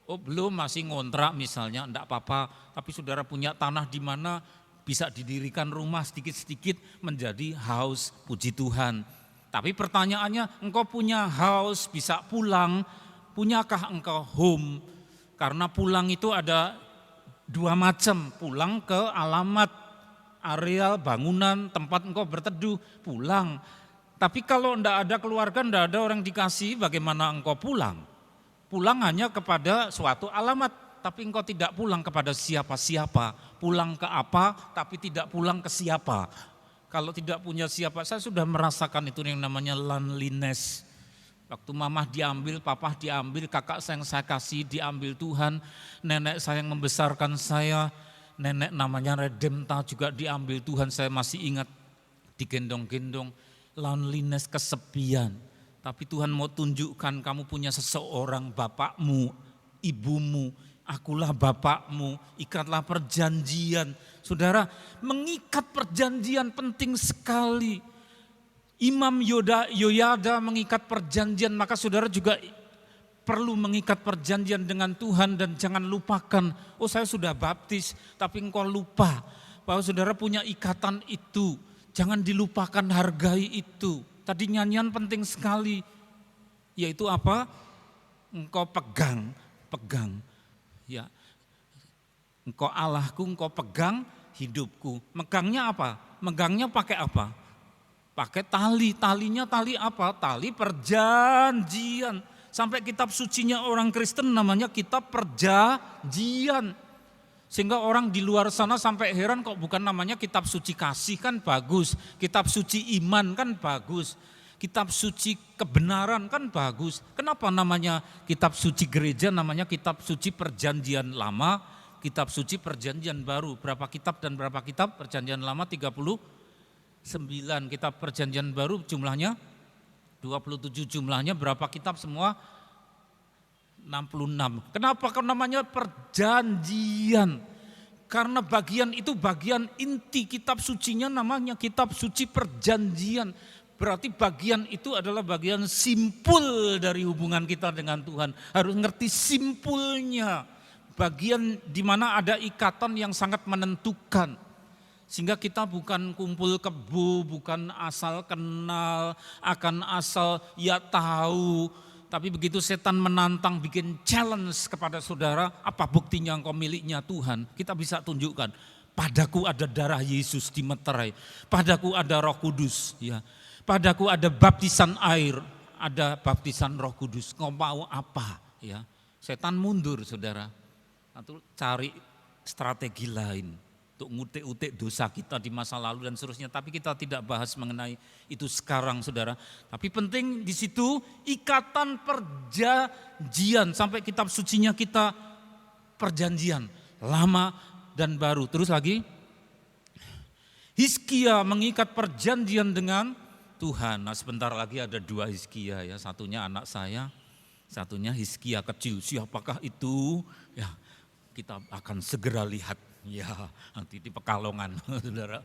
belum, masih ngontrak misalnya, enggak apa-apa. Tapi saudara punya tanah di mana bisa didirikan rumah sedikit-sedikit menjadi house, puji Tuhan. Tapi pertanyaannya, engkau punya house, bisa pulang, punyakah engkau home? Karena pulang itu ada dua macam, pulang ke alamat, areal, bangunan, tempat engkau berteduh, pulang. Tapi kalau enggak ada keluarga, enggak ada orang dikasih, bagaimana engkau pulang? Pulang hanya kepada suatu alamat, tapi engkau tidak pulang kepada siapa-siapa. Pulang ke apa, tapi tidak pulang ke siapa. Kalau tidak punya siapa, saya sudah merasakan itu yang namanya loneliness. Waktu mamah diambil, papah diambil, kakak saya yang saya kasih diambil Tuhan. Nenek saya yang membesarkan saya, nenek namanya Redemta juga diambil Tuhan. Saya masih ingat digendong-gendong, loneliness, kesepian. Tapi Tuhan mau tunjukkan kamu punya seseorang, bapakmu, ibumu, akulah bapakmu, ikatlah perjanjian. Saudara, mengikat perjanjian penting sekali. Imam Yoyada mengikat perjanjian, maka saudara juga perlu mengikat perjanjian dengan Tuhan dan jangan lupakan, saya sudah baptis, tapi engkau lupa bahwa saudara punya ikatan itu. Jangan dilupakan, hargai itu. Tadi nyanyian penting sekali, yaitu apa? Engkau pegang. Ya, engkau Allahku, engkau pegang hidupku. Megangnya apa? Megangnya pakai apa? Pakai tali. Talinya tali apa? Tali perjanjian. Sampai kitab sucinya orang Kristen namanya kitab perjanjian. Sehingga orang di luar sana sampai heran kok bukan namanya kitab suci kasih, kan bagus. Kitab suci iman kan bagus. Kitab suci kebenaran kan bagus. Kenapa namanya kitab suci gereja, namanya kitab suci perjanjian lama, kitab suci perjanjian baru. Berapa kitab dan berapa kitab? Perjanjian lama 39, kitab perjanjian baru jumlahnya 27, jumlahnya berapa kitab semua? 66. Kenapa namanya perjanjian? Karena bagian itu bagian inti kitab sucinya namanya kitab suci perjanjian. Berarti bagian itu adalah bagian simpul dari hubungan kita dengan Tuhan. Harus ngerti simpulnya. Bagian di mana ada ikatan yang sangat menentukan. Sehingga kita bukan kumpul kebo, bukan asal kenal, akan asal ya tahu. Tapi begitu setan menantang, bikin challenge kepada saudara, apa buktinya engkau miliknya Tuhan? Kita bisa tunjukkan, padaku ada darah Yesus dimeterai, padaku ada Roh Kudus, ya, padaku ada baptisan air, ada baptisan Roh Kudus. Engkau mau apa? Ya, setan mundur, saudara, atau cari strategi lain untuk ngutik-utik dosa kita di masa lalu dan seterusnya. Tapi kita tidak bahas mengenai itu sekarang, saudara. Tapi penting di situ ikatan perjanjian, sampai kitab sucinya kita perjanjian lama dan baru. Terus lagi, Hizkia mengikat perjanjian dengan Tuhan. Nah, sebentar lagi ada 2 Hizkia, ya, satunya anak saya, satunya Hizkia kecil. Siapakah itu? Ya, kita akan segera lihat. Ya, nanti di Pekalongan, saudara.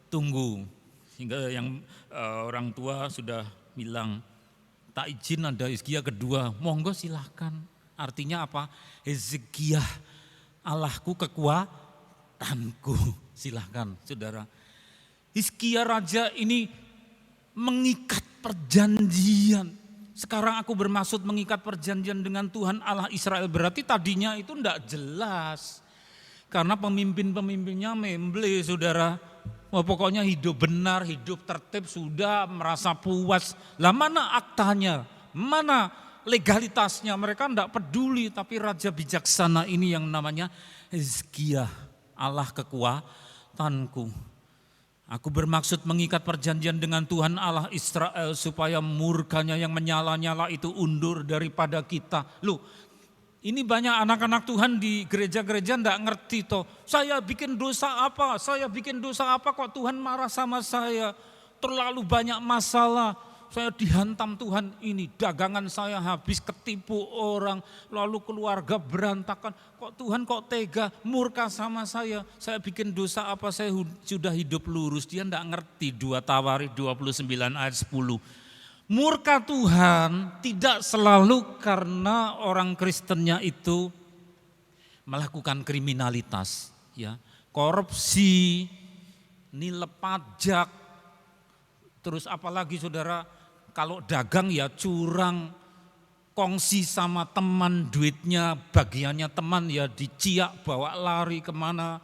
Tunggu, hingga yang orang tua sudah bilang, tak izin ada Hizkia kedua, monggo silahkan. Artinya apa? Hezekiah, Allahku kekuatanku, silahkan, saudara. Hizkia raja ini mengikat perjanjian. Sekarang aku bermaksud mengikat perjanjian dengan Tuhan Allah Israel, berarti tadinya itu enggak jelas. Karena pemimpin-pemimpinnya memble, saudara. Oh, pokoknya hidup benar, hidup tertib, sudah merasa puas. Lah mana aktanya, mana legalitasnya, mereka enggak peduli. Tapi raja bijaksana ini yang namanya Hizkia, Allah kekuatanku. Aku bermaksud mengikat perjanjian dengan Tuhan Allah Israel supaya murkanya yang menyala-nyala itu undur daripada kita. Loh, ini banyak anak-anak Tuhan di gereja-gereja enggak ngerti toh. Saya bikin dosa apa? Saya bikin dosa apa kok Tuhan marah sama saya? Terlalu banyak masalah. Saya dihantam Tuhan ini, dagangan saya habis, ketipu orang, lalu keluarga berantakan. Kok Tuhan kok tega, murka sama saya? Saya bikin dosa apa? Saya sudah hidup lurus. Dia enggak ngerti 2 Tawarikh 29 ayat 10. Murka Tuhan tidak selalu karena orang Kristennya itu melakukan kriminalitas, ya, korupsi, nilai pajak, terus apalagi saudara, kalau dagang ya curang, kongsi sama teman duitnya, bagiannya teman ya diciak, bawa lari kemana,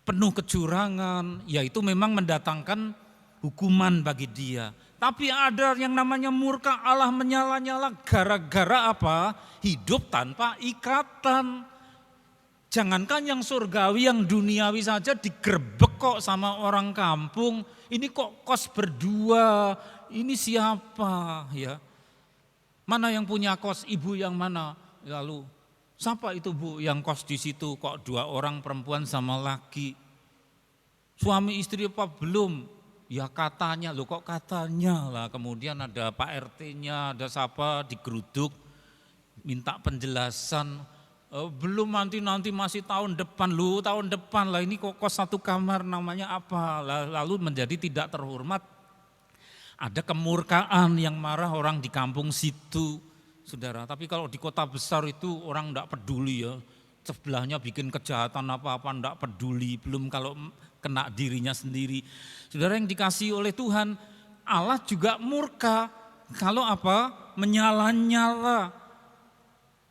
penuh kecurangan, ya itu memang mendatangkan hukuman bagi dia. Tapi ada yang namanya murka Allah menyala-nyala gara-gara apa? Hidup tanpa ikatan. Jangankan yang surgawi, yang duniawi saja digerebek kok sama orang kampung. Ini kok kos berdua, ini siapa? Ya, mana yang punya kos, ibu yang mana? Lalu siapa itu bu yang kos di situ? Kok 2 orang perempuan sama laki? Suami istri apa belum? Ya katanya, loh kok katanya lah. Kemudian ada Pak RT-nya, ada siapa digeruduk, minta penjelasan. Belum, nanti masih tahun depan. Loh tahun depan lah, ini kok kos 1 kamar namanya apa? Lalu menjadi tidak terhormat. Ada kemurkaan yang marah orang di kampung situ, saudara. Tapi kalau di kota besar itu orang enggak peduli ya. Sebelahnya bikin kejahatan apa-apa enggak peduli. Belum kalau kena dirinya sendiri. Saudara yang dikasihi oleh Tuhan, Allah juga murka kalau apa? Menyala-nyala.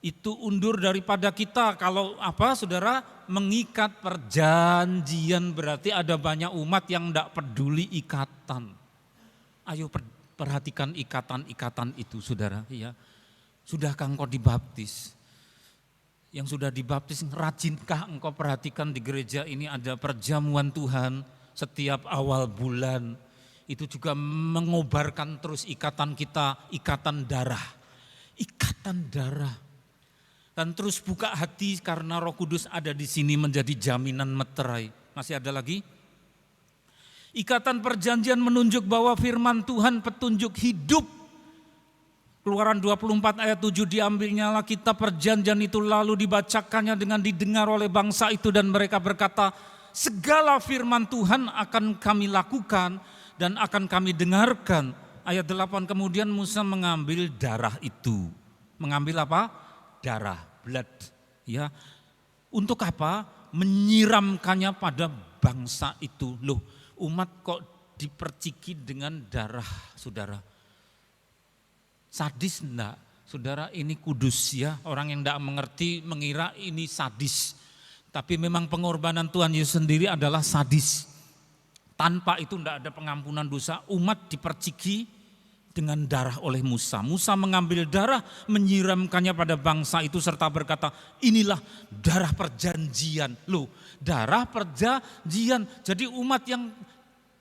itu undur daripada kita. Kalau saudara, mengikat perjanjian berarti ada banyak umat yang tidak peduli ikatan. Ayo perhatikan ikatan-ikatan itu, saudara. Ya, sudahkah engkau dibaptis? Yang sudah dibaptis, rajinkah engkau perhatikan di gereja ini ada perjamuan Tuhan setiap awal bulan. Itu juga mengobarkan terus ikatan kita, ikatan darah. Ikatan darah. Dan terus buka hati karena Roh Kudus ada di sini menjadi jaminan meterai. Masih ada lagi? Ikatan perjanjian menunjuk bahwa firman Tuhan petunjuk hidup. Keluaran 24 ayat 7, diambilnya lah kitab perjanjian itu lalu dibacakannya dengan didengar oleh bangsa itu dan mereka berkata, segala firman Tuhan akan kami lakukan dan akan kami dengarkan. Ayat 8, kemudian Musa mengambil darah itu. Mengambil apa? Darah, blood. Ya. Untuk apa? Menyiramkannya pada bangsa itu. Loh, umat kok diperciki dengan darah, saudara? Sadis enggak? Saudara, ini kudus ya. Orang yang enggak mengerti mengira ini sadis. Tapi memang pengorbanan Tuhan Yesus sendiri adalah sadis. Tanpa itu enggak ada pengampunan dosa. Umat diperciki dengan darah oleh Musa. Musa mengambil darah, menyiramkannya pada bangsa itu serta berkata, inilah darah perjanjian. Loh, darah perjanjian. Jadi umat yang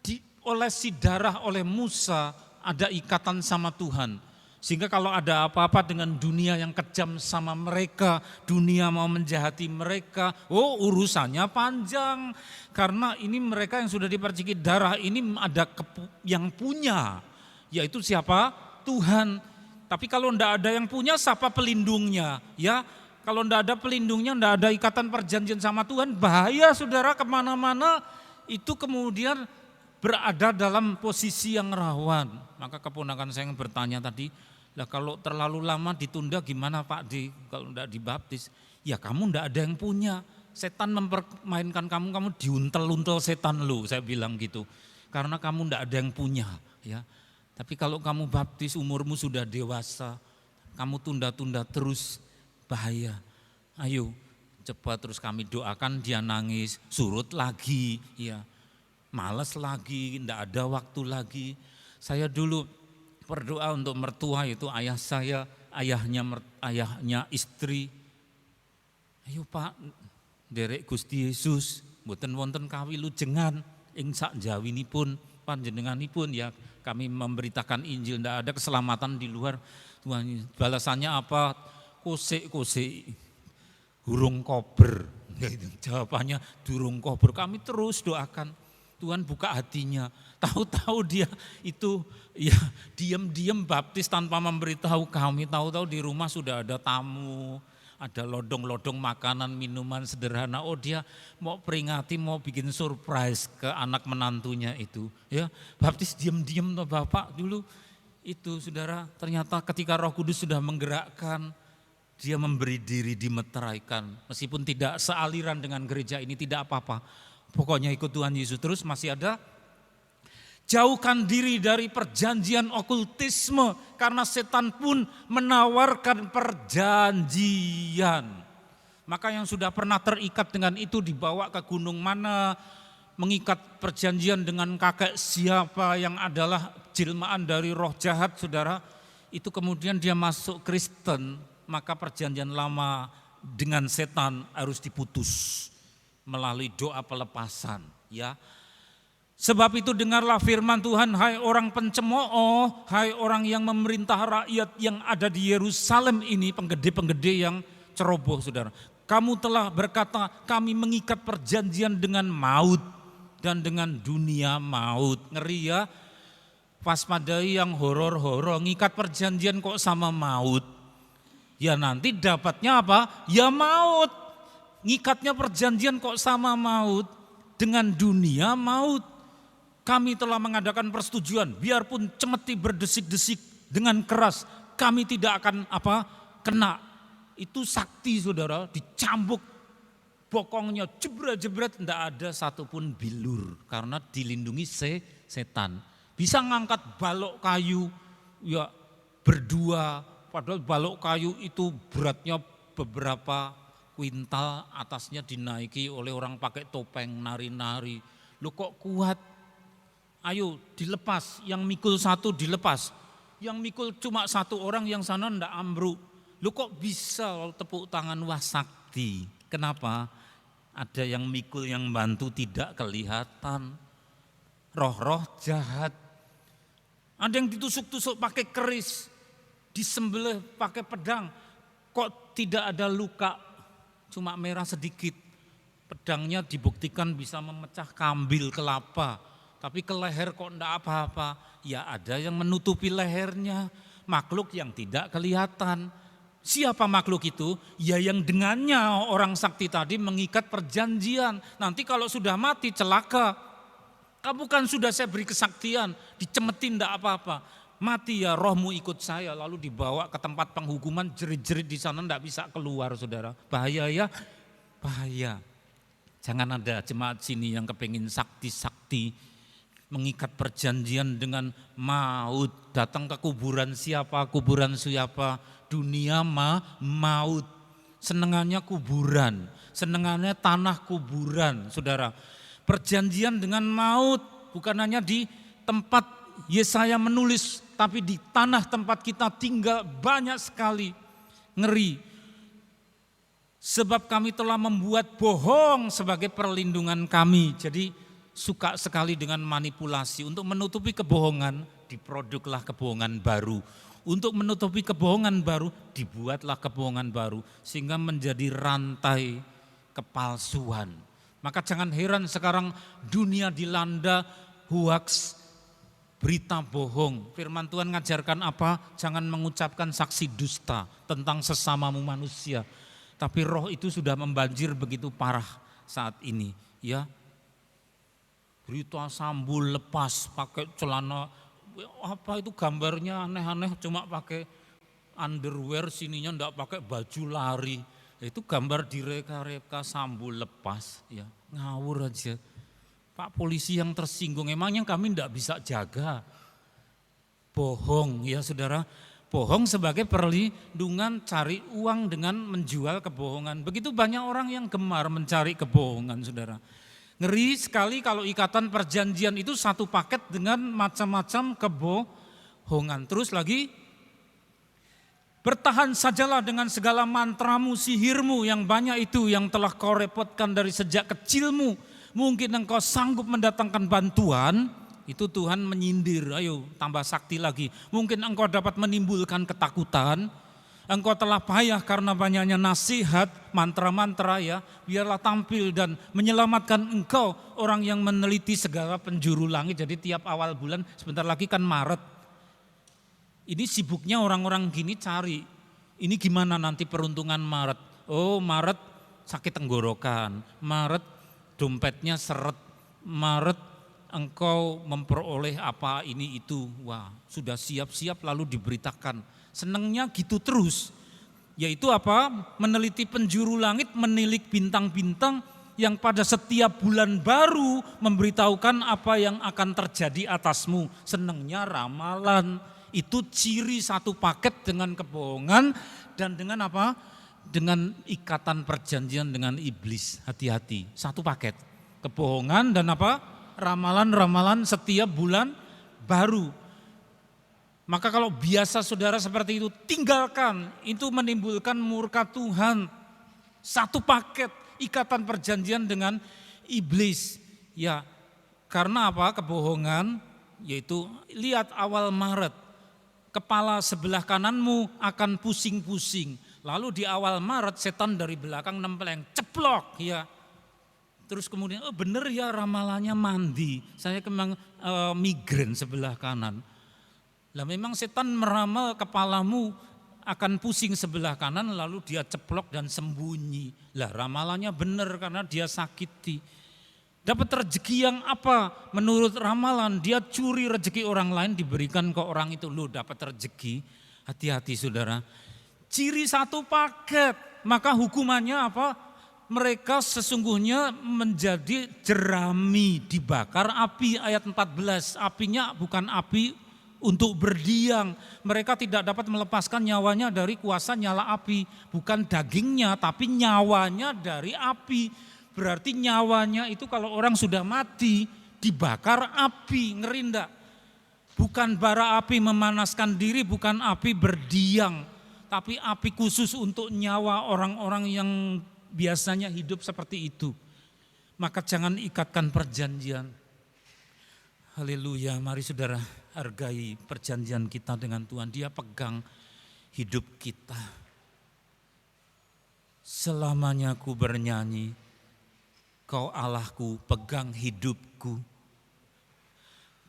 diolesi darah oleh Musa ada ikatan sama Tuhan. Sehingga kalau ada apa-apa dengan dunia yang kejam sama mereka, dunia mau menjahati mereka, urusannya panjang. Karena ini mereka yang sudah diperciki darah ini ada yang punya, yaitu siapa? Tuhan. Tapi kalau enggak ada yang punya, siapa pelindungnya? Ya, kalau enggak ada pelindungnya, enggak ada ikatan perjanjian sama Tuhan, bahaya saudara, kemana-mana itu kemudian berada dalam posisi yang rawan. Maka keponakan saya yang bertanya tadi, lah kalau terlalu lama ditunda gimana Pak D? Kalau enggak dibaptis, ya kamu enggak ada yang punya. Setan mempermainkan kamu diuntel-untel setan lu, saya bilang gitu. Karena kamu enggak ada yang punya, ya. Tapi kalau kamu baptis umurmu sudah dewasa, kamu tunda-tunda terus, bahaya. Ayo cepat, terus kami doakan dia nangis, surut lagi, ya. Malas lagi, enggak ada waktu lagi. Saya dulu berdoa untuk mertua, itu ayah saya, ayahnya istri. Ayo Pak, derek Gusti Yesus, mboten wonten kawilujengan ing sak jawinipun panjenenganipun, ya kami memberitakan Injil, tidak ada keselamatan di luar Tuhan. Balasannya apa? Kosek-kosek, durung kober. Jawabannya durung kober. Kami terus doakan Tuhan buka hatinya. Tahu-tahu dia itu ya diam-diam baptis tanpa memberitahu kami. Tahu-tahu di rumah sudah ada tamu, ada lodong-lodong makanan, minuman sederhana. Oh, dia mau peringati, mau bikin surprise ke anak menantunya itu. Ya, baptis diam-diam toh Bapak dulu. Itu saudara, ternyata ketika Roh Kudus sudah menggerakkan, dia memberi diri dimeteraikan. Meskipun tidak sealiran dengan gereja ini, tidak apa-apa. Pokoknya ikut Tuhan Yesus terus. Masih ada, jauhkan diri dari perjanjian okultisme, karena setan pun menawarkan perjanjian. Maka yang sudah pernah terikat dengan itu dibawa ke gunung mana, mengikat perjanjian dengan kakek siapa yang adalah jelmaan dari roh jahat, saudara, itu kemudian dia masuk Kristen, maka perjanjian lama dengan setan harus diputus melalui doa pelepasan, ya. Sebab itu dengarlah firman Tuhan, hai orang pencemooh, hai orang yang memerintah rakyat yang ada di Yerusalem ini, penggede-penggede yang ceroboh, saudara. Kamu telah berkata, kami mengikat perjanjian dengan maut dan dengan dunia maut. Ngeri ya, waspadai yang horor-horor, ngikat perjanjian kok sama maut. Ya nanti dapatnya apa? Ya maut. Ngikatnya perjanjian kok sama maut, dengan dunia maut. Kami telah mengadakan persetujuan, biarpun cemeti berdesik-desik dengan keras, kami tidak akan kena. Itu sakti saudara, dicambuk bokongnya, jebret-jebret, tidak ada satupun bilur, karena dilindungi setan. Bisa ngangkat balok kayu, ya berdua, padahal balok kayu itu beratnya beberapa kuintal, atasnya dinaiki oleh orang pakai topeng nari-nari. Lu kok kuat? Ayo dilepas, yang mikul satu dilepas. Yang mikul cuma satu orang, yang sana ndak ambruk. Lu kok bisa? Tepuk tangan, wah sakti. Kenapa? Ada yang mikul, yang bantu tidak kelihatan. Roh-roh jahat. Ada yang ditusuk-tusuk pakai keris, disembelih pakai pedang. Kok tidak ada luka, cuma merah sedikit. Pedangnya dibuktikan bisa memecah kambil kelapa, tapi ke leher kok enggak apa-apa. Ya ada yang menutupi lehernya, makhluk yang tidak kelihatan. Siapa makhluk itu? Ya yang dengannya orang sakti tadi mengikat perjanjian. Nanti kalau sudah mati celaka. Kamu kan sudah saya beri kesaktian, dicemetin enggak apa-apa. Mati ya rohmu ikut saya, lalu dibawa ke tempat penghukuman, jerit-jerit di sana enggak bisa keluar, saudara. Bahaya ya, bahaya. Jangan ada jemaat sini yang kepingin sakti-sakti, mengikat perjanjian dengan maut. Datang ke kuburan siapa, dunia maut. Senengannya kuburan, senengannya tanah kuburan, saudara. Perjanjian dengan maut, bukan hanya di tempat Yesaya menulis, tapi di tanah tempat kita tinggal banyak sekali. Ngeri. Sebab kami telah membuat bohong sebagai perlindungan kami. Jadi suka sekali dengan manipulasi. Untuk menutupi kebohongan, diproduklah kebohongan baru. Untuk menutupi kebohongan baru, dibuatlah kebohongan baru. Sehingga menjadi rantai kepalsuan. Maka jangan heran sekarang dunia dilanda hoax, berita bohong. Firman Tuhan ngajarkan apa? Jangan mengucapkan saksi dusta tentang sesamamu manusia. Tapi roh itu sudah membanjir begitu parah saat ini, ya. Berita sambul lepas pakai celana, apa itu gambarnya aneh-aneh, cuma pakai underwear, sininya enggak pakai baju lari. Itu gambar direka-reka sambul lepas, ya. Ngawur aja. Pak polisi yang tersinggung, emangnya kami enggak bisa jaga. Bohong ya saudara. Bohong sebagai perlindungan, cari uang dengan menjual kebohongan. Begitu banyak orang yang gemar mencari kebohongan, saudara. Ngeri sekali kalau ikatan perjanjian itu satu paket dengan macam-macam kebohongan. Terus lagi, bertahan sajalah dengan segala mantramu, sihirmu yang banyak itu yang telah kau repotkan dari sejak kecilmu. Mungkin engkau sanggup mendatangkan bantuan. Itu Tuhan menyindir, ayo tambah sakti lagi. Mungkin engkau dapat menimbulkan ketakutan. Engkau telah payah karena banyaknya nasihat, mantra-mantra ya. Biarlah tampil dan menyelamatkan engkau, orang yang meneliti segala penjuru langit. Jadi tiap awal bulan, sebentar lagi kan Maret. Ini sibuknya orang-orang gini cari. Ini gimana nanti peruntungan Maret. Oh Maret sakit tenggorokan. Maret dompetnya seret. Maret engkau memperoleh apa ini itu. Wah, sudah siap-siap lalu diberitakan. Senangnya gitu terus. Yaitu apa? Meneliti penjuru langit, menilik bintang-bintang yang pada setiap bulan baru memberitahukan apa yang akan terjadi atasmu. Senangnya ramalan. Itu ciri satu paket dengan kebohongan dan dengan apa? Dengan ikatan perjanjian dengan iblis. Hati-hati, satu paket. Kebohongan dan apa? Ramalan-ramalan setiap bulan baru. Maka kalau biasa saudara seperti itu, tinggalkan. Itu menimbulkan murka Tuhan. Satu paket ikatan perjanjian dengan iblis. Ya, karena apa? Kebohongan, yaitu lihat awal Maret. Kepala sebelah kananmu akan pusing-pusing. Lalu di awal Maret setan dari belakang nempeleng, ceplok ya. Terus kemudian, oh bener ya ramalannya mandi, saya memang migrain sebelah kanan. Lah memang setan meramal kepalamu akan pusing sebelah kanan lalu dia ceplok dan sembunyi. Lah ramalannya bener karena dia sakiti. Dapat rezeki yang apa? Menurut ramalan dia curi rezeki orang lain diberikan ke orang itu. Loh dapat rezeki, hati-hati saudara. Ciri satu paket, maka hukumannya apa? Mereka sesungguhnya menjadi jerami dibakar api ayat 14. Apinya bukan api untuk berdiam. Mereka tidak dapat melepaskan nyawanya dari kuasa nyala api. Bukan dagingnya tapi nyawanya dari api. Berarti nyawanya itu kalau orang sudah mati dibakar api, ngeri enggak? Bukan bara api memanaskan diri, bukan api berdiam. Tapi api khusus untuk nyawa orang-orang yang biasanya hidup seperti itu. Maka jangan ikatkan perjanjian. Haleluya, mari saudara hargai perjanjian kita dengan Tuhan. Dia pegang hidup kita. Selamanya ku bernyanyi, Kau Allahku, pegang hidupku.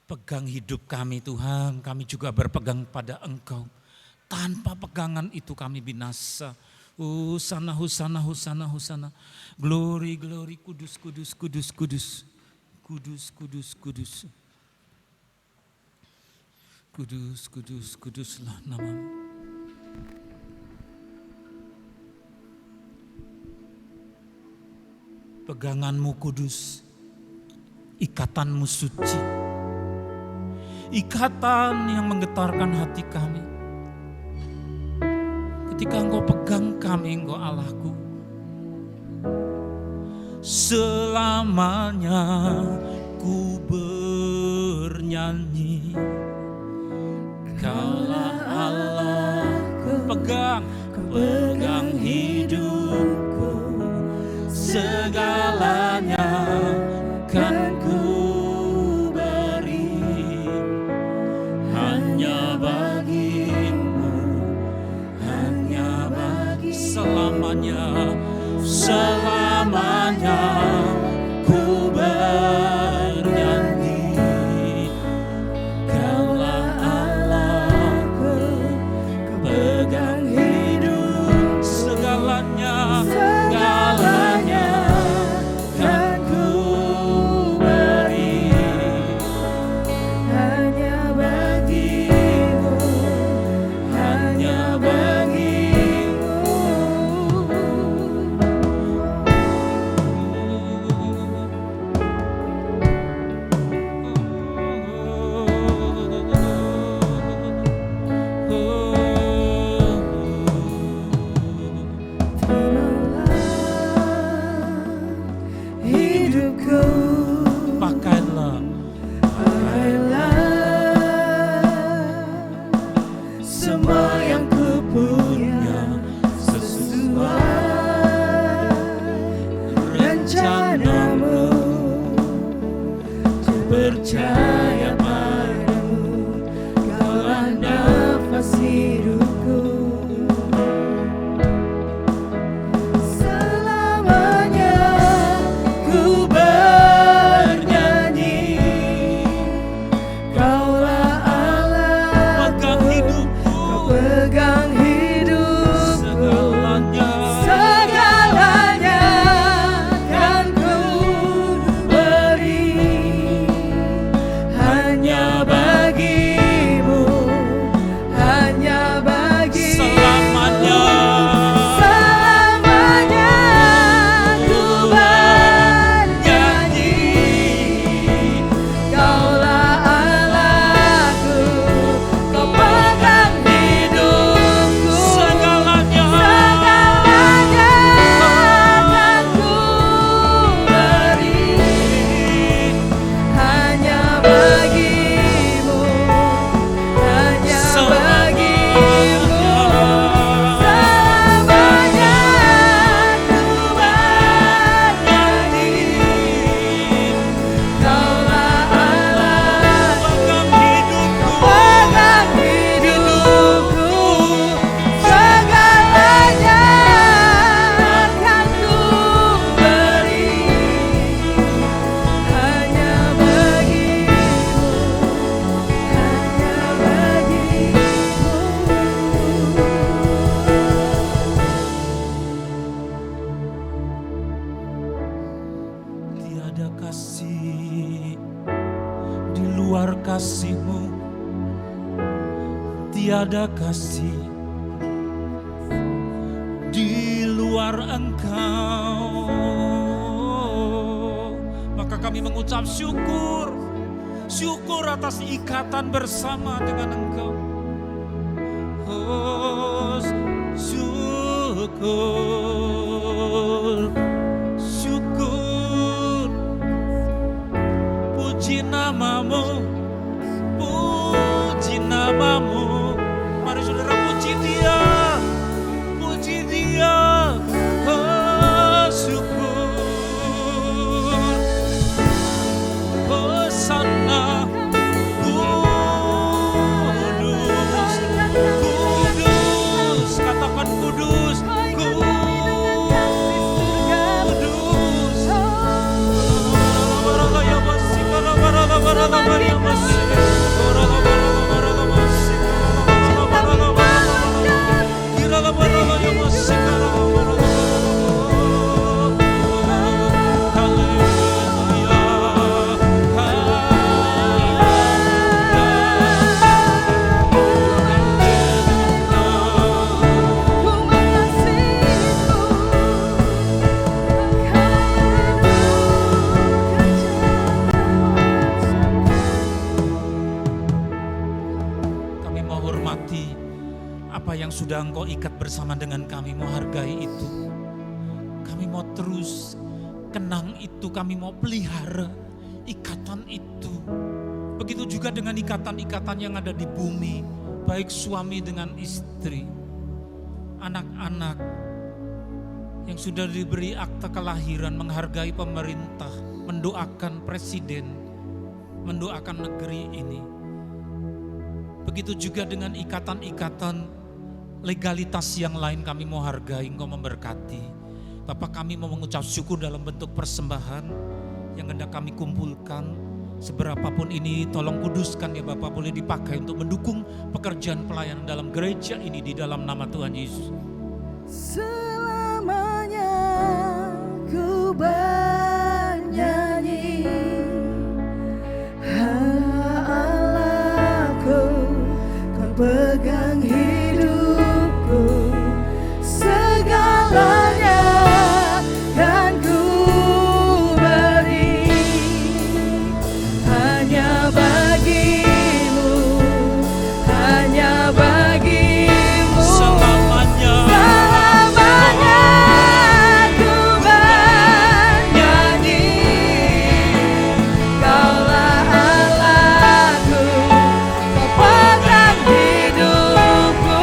Pegang hidup kami Tuhan, kami juga berpegang pada Engkau. Tanpa pegangan itu kami binasa. Hosana, hosana, hosana, hosana. Glory, glory, kudus, kudus, kudus, kudus. Kudus, kudus, kudus. Kudus, kudus, kuduslah namamu. Peganganmu kudus, ikatanmu suci. Ikatan yang menggetarkan hati kami. Ketika Engkau pegang kami, Engkau Allahku. Selamanya ku bernyanyi, Kaulah Allahku, pegang hidupku, segalanya kan ku beri, hanya bagimu, hanya bagi selamanya, selamanya ku bernyanyi. Percaya padamu, Kaulah nafas hidupku. Selamanya ku bernyanyi, Kaulah Allah, pegang hidupku, Kau pegang hidupku. Segalanya, segalanya kan ku beri, hanya bagimu, hanya bagimu. Selamanya, selamanya ku bernyanyi, Kaulah Allahku, Kau pegang hidupku. Segalanya, segalanya akan ku beri, hanya bagimu, hanya bagimu. Selamanya ku bernyanyi, Kaulah Allah, pegang hidupku, segalanya akan ku beri, hanya bagimu, hanya bagimu. Tiada kasih di luar kasih-Mu, tiada kasih di luar Engkau. Maka kami mengucap syukur, Syukur atas ikatan bersama dengan Engkau. Oh, syukur, syukur, puji namamu, puji namamu. Mari saudara puji Dia, puji Dia. Oh, syukur, Hosana, kudus, kudus, katakan kudus, kudus. Kami mau hormati apa yang sudah Engkau ikat bersama dengan kami, mau hargai itu. Kami mau terus kenang itu, kami mau pelihara ikatan itu. Begitu juga dengan ikatan-ikatan yang ada di bumi, baik suami dengan istri, anak-anak yang sudah diberi akta kelahiran, menghargai pemerintah, mendoakan presiden, mendoakan negeri ini. Begitu juga dengan ikatan-ikatan legalitas yang lain, kami mau hargai, Engkau memberkati. Bapak, kami mau mengucap syukur dalam bentuk persembahan yang hendak kami kumpulkan. Seberapapun ini tolong kuduskan ya Bapak, boleh dipakai untuk mendukung pekerjaan pelayanan dalam gereja ini di dalam nama Tuhan Yesus. Selamanya ku bernyanyi, Allahku, Kau pegang hidupku, segalanya kan ku beri hanya bagimu, hanya bagimu. Selamanya, Selamanya ku bernyanyi, Kaulah Allahku, Kau pegang hidupku,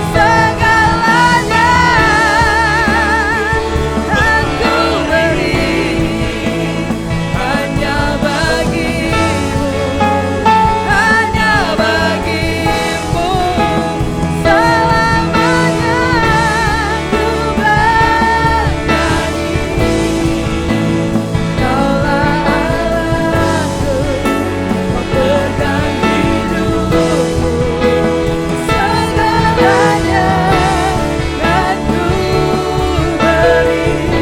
segalanya kan ku beri hanya bagimu, hanya bagimu. Selamanya ku bernyanyi, Kaulah Allahku, Kau pegang hidupku, segalanya kan ku beri hanya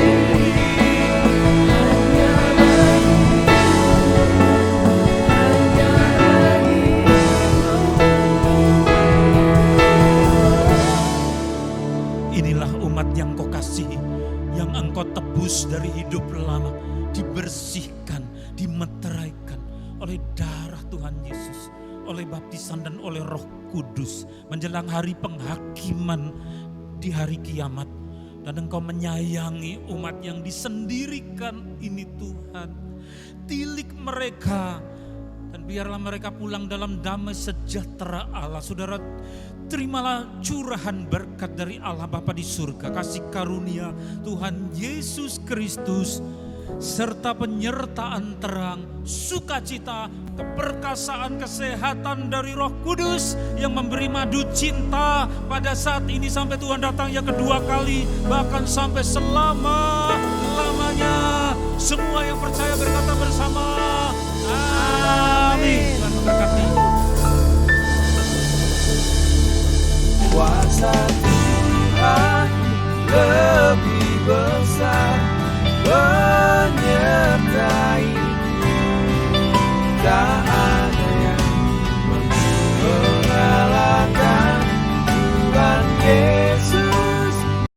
inilah umat yang Kau kasihi, yang Engkau tebus dari hidup lama, dibersihkan, dimeteraikan oleh darah Tuhan Yesus, oleh baptisan dan oleh Roh Kudus, menjelang hari penghakiman di hari kiamat. Dan Engkau menyayangi umat yang disendirikan ini Tuhan. Tilik mereka dan biarlah mereka pulang dalam damai sejahtera Allah. Saudara, terimalah curahan berkat dari Allah Bapa di surga, kasih karunia Tuhan Yesus Kristus, serta penyertaan terang, sukacita, keperkasaan, kesehatan dari Roh Kudus yang memberi madu cinta pada saat ini sampai Tuhan datang yang kedua kali, bahkan sampai selama-lamanya. Semua yang percaya berkata bersama, amin. Tuhan memberkati. Kuasa Tuhan lebih besar, menyertai.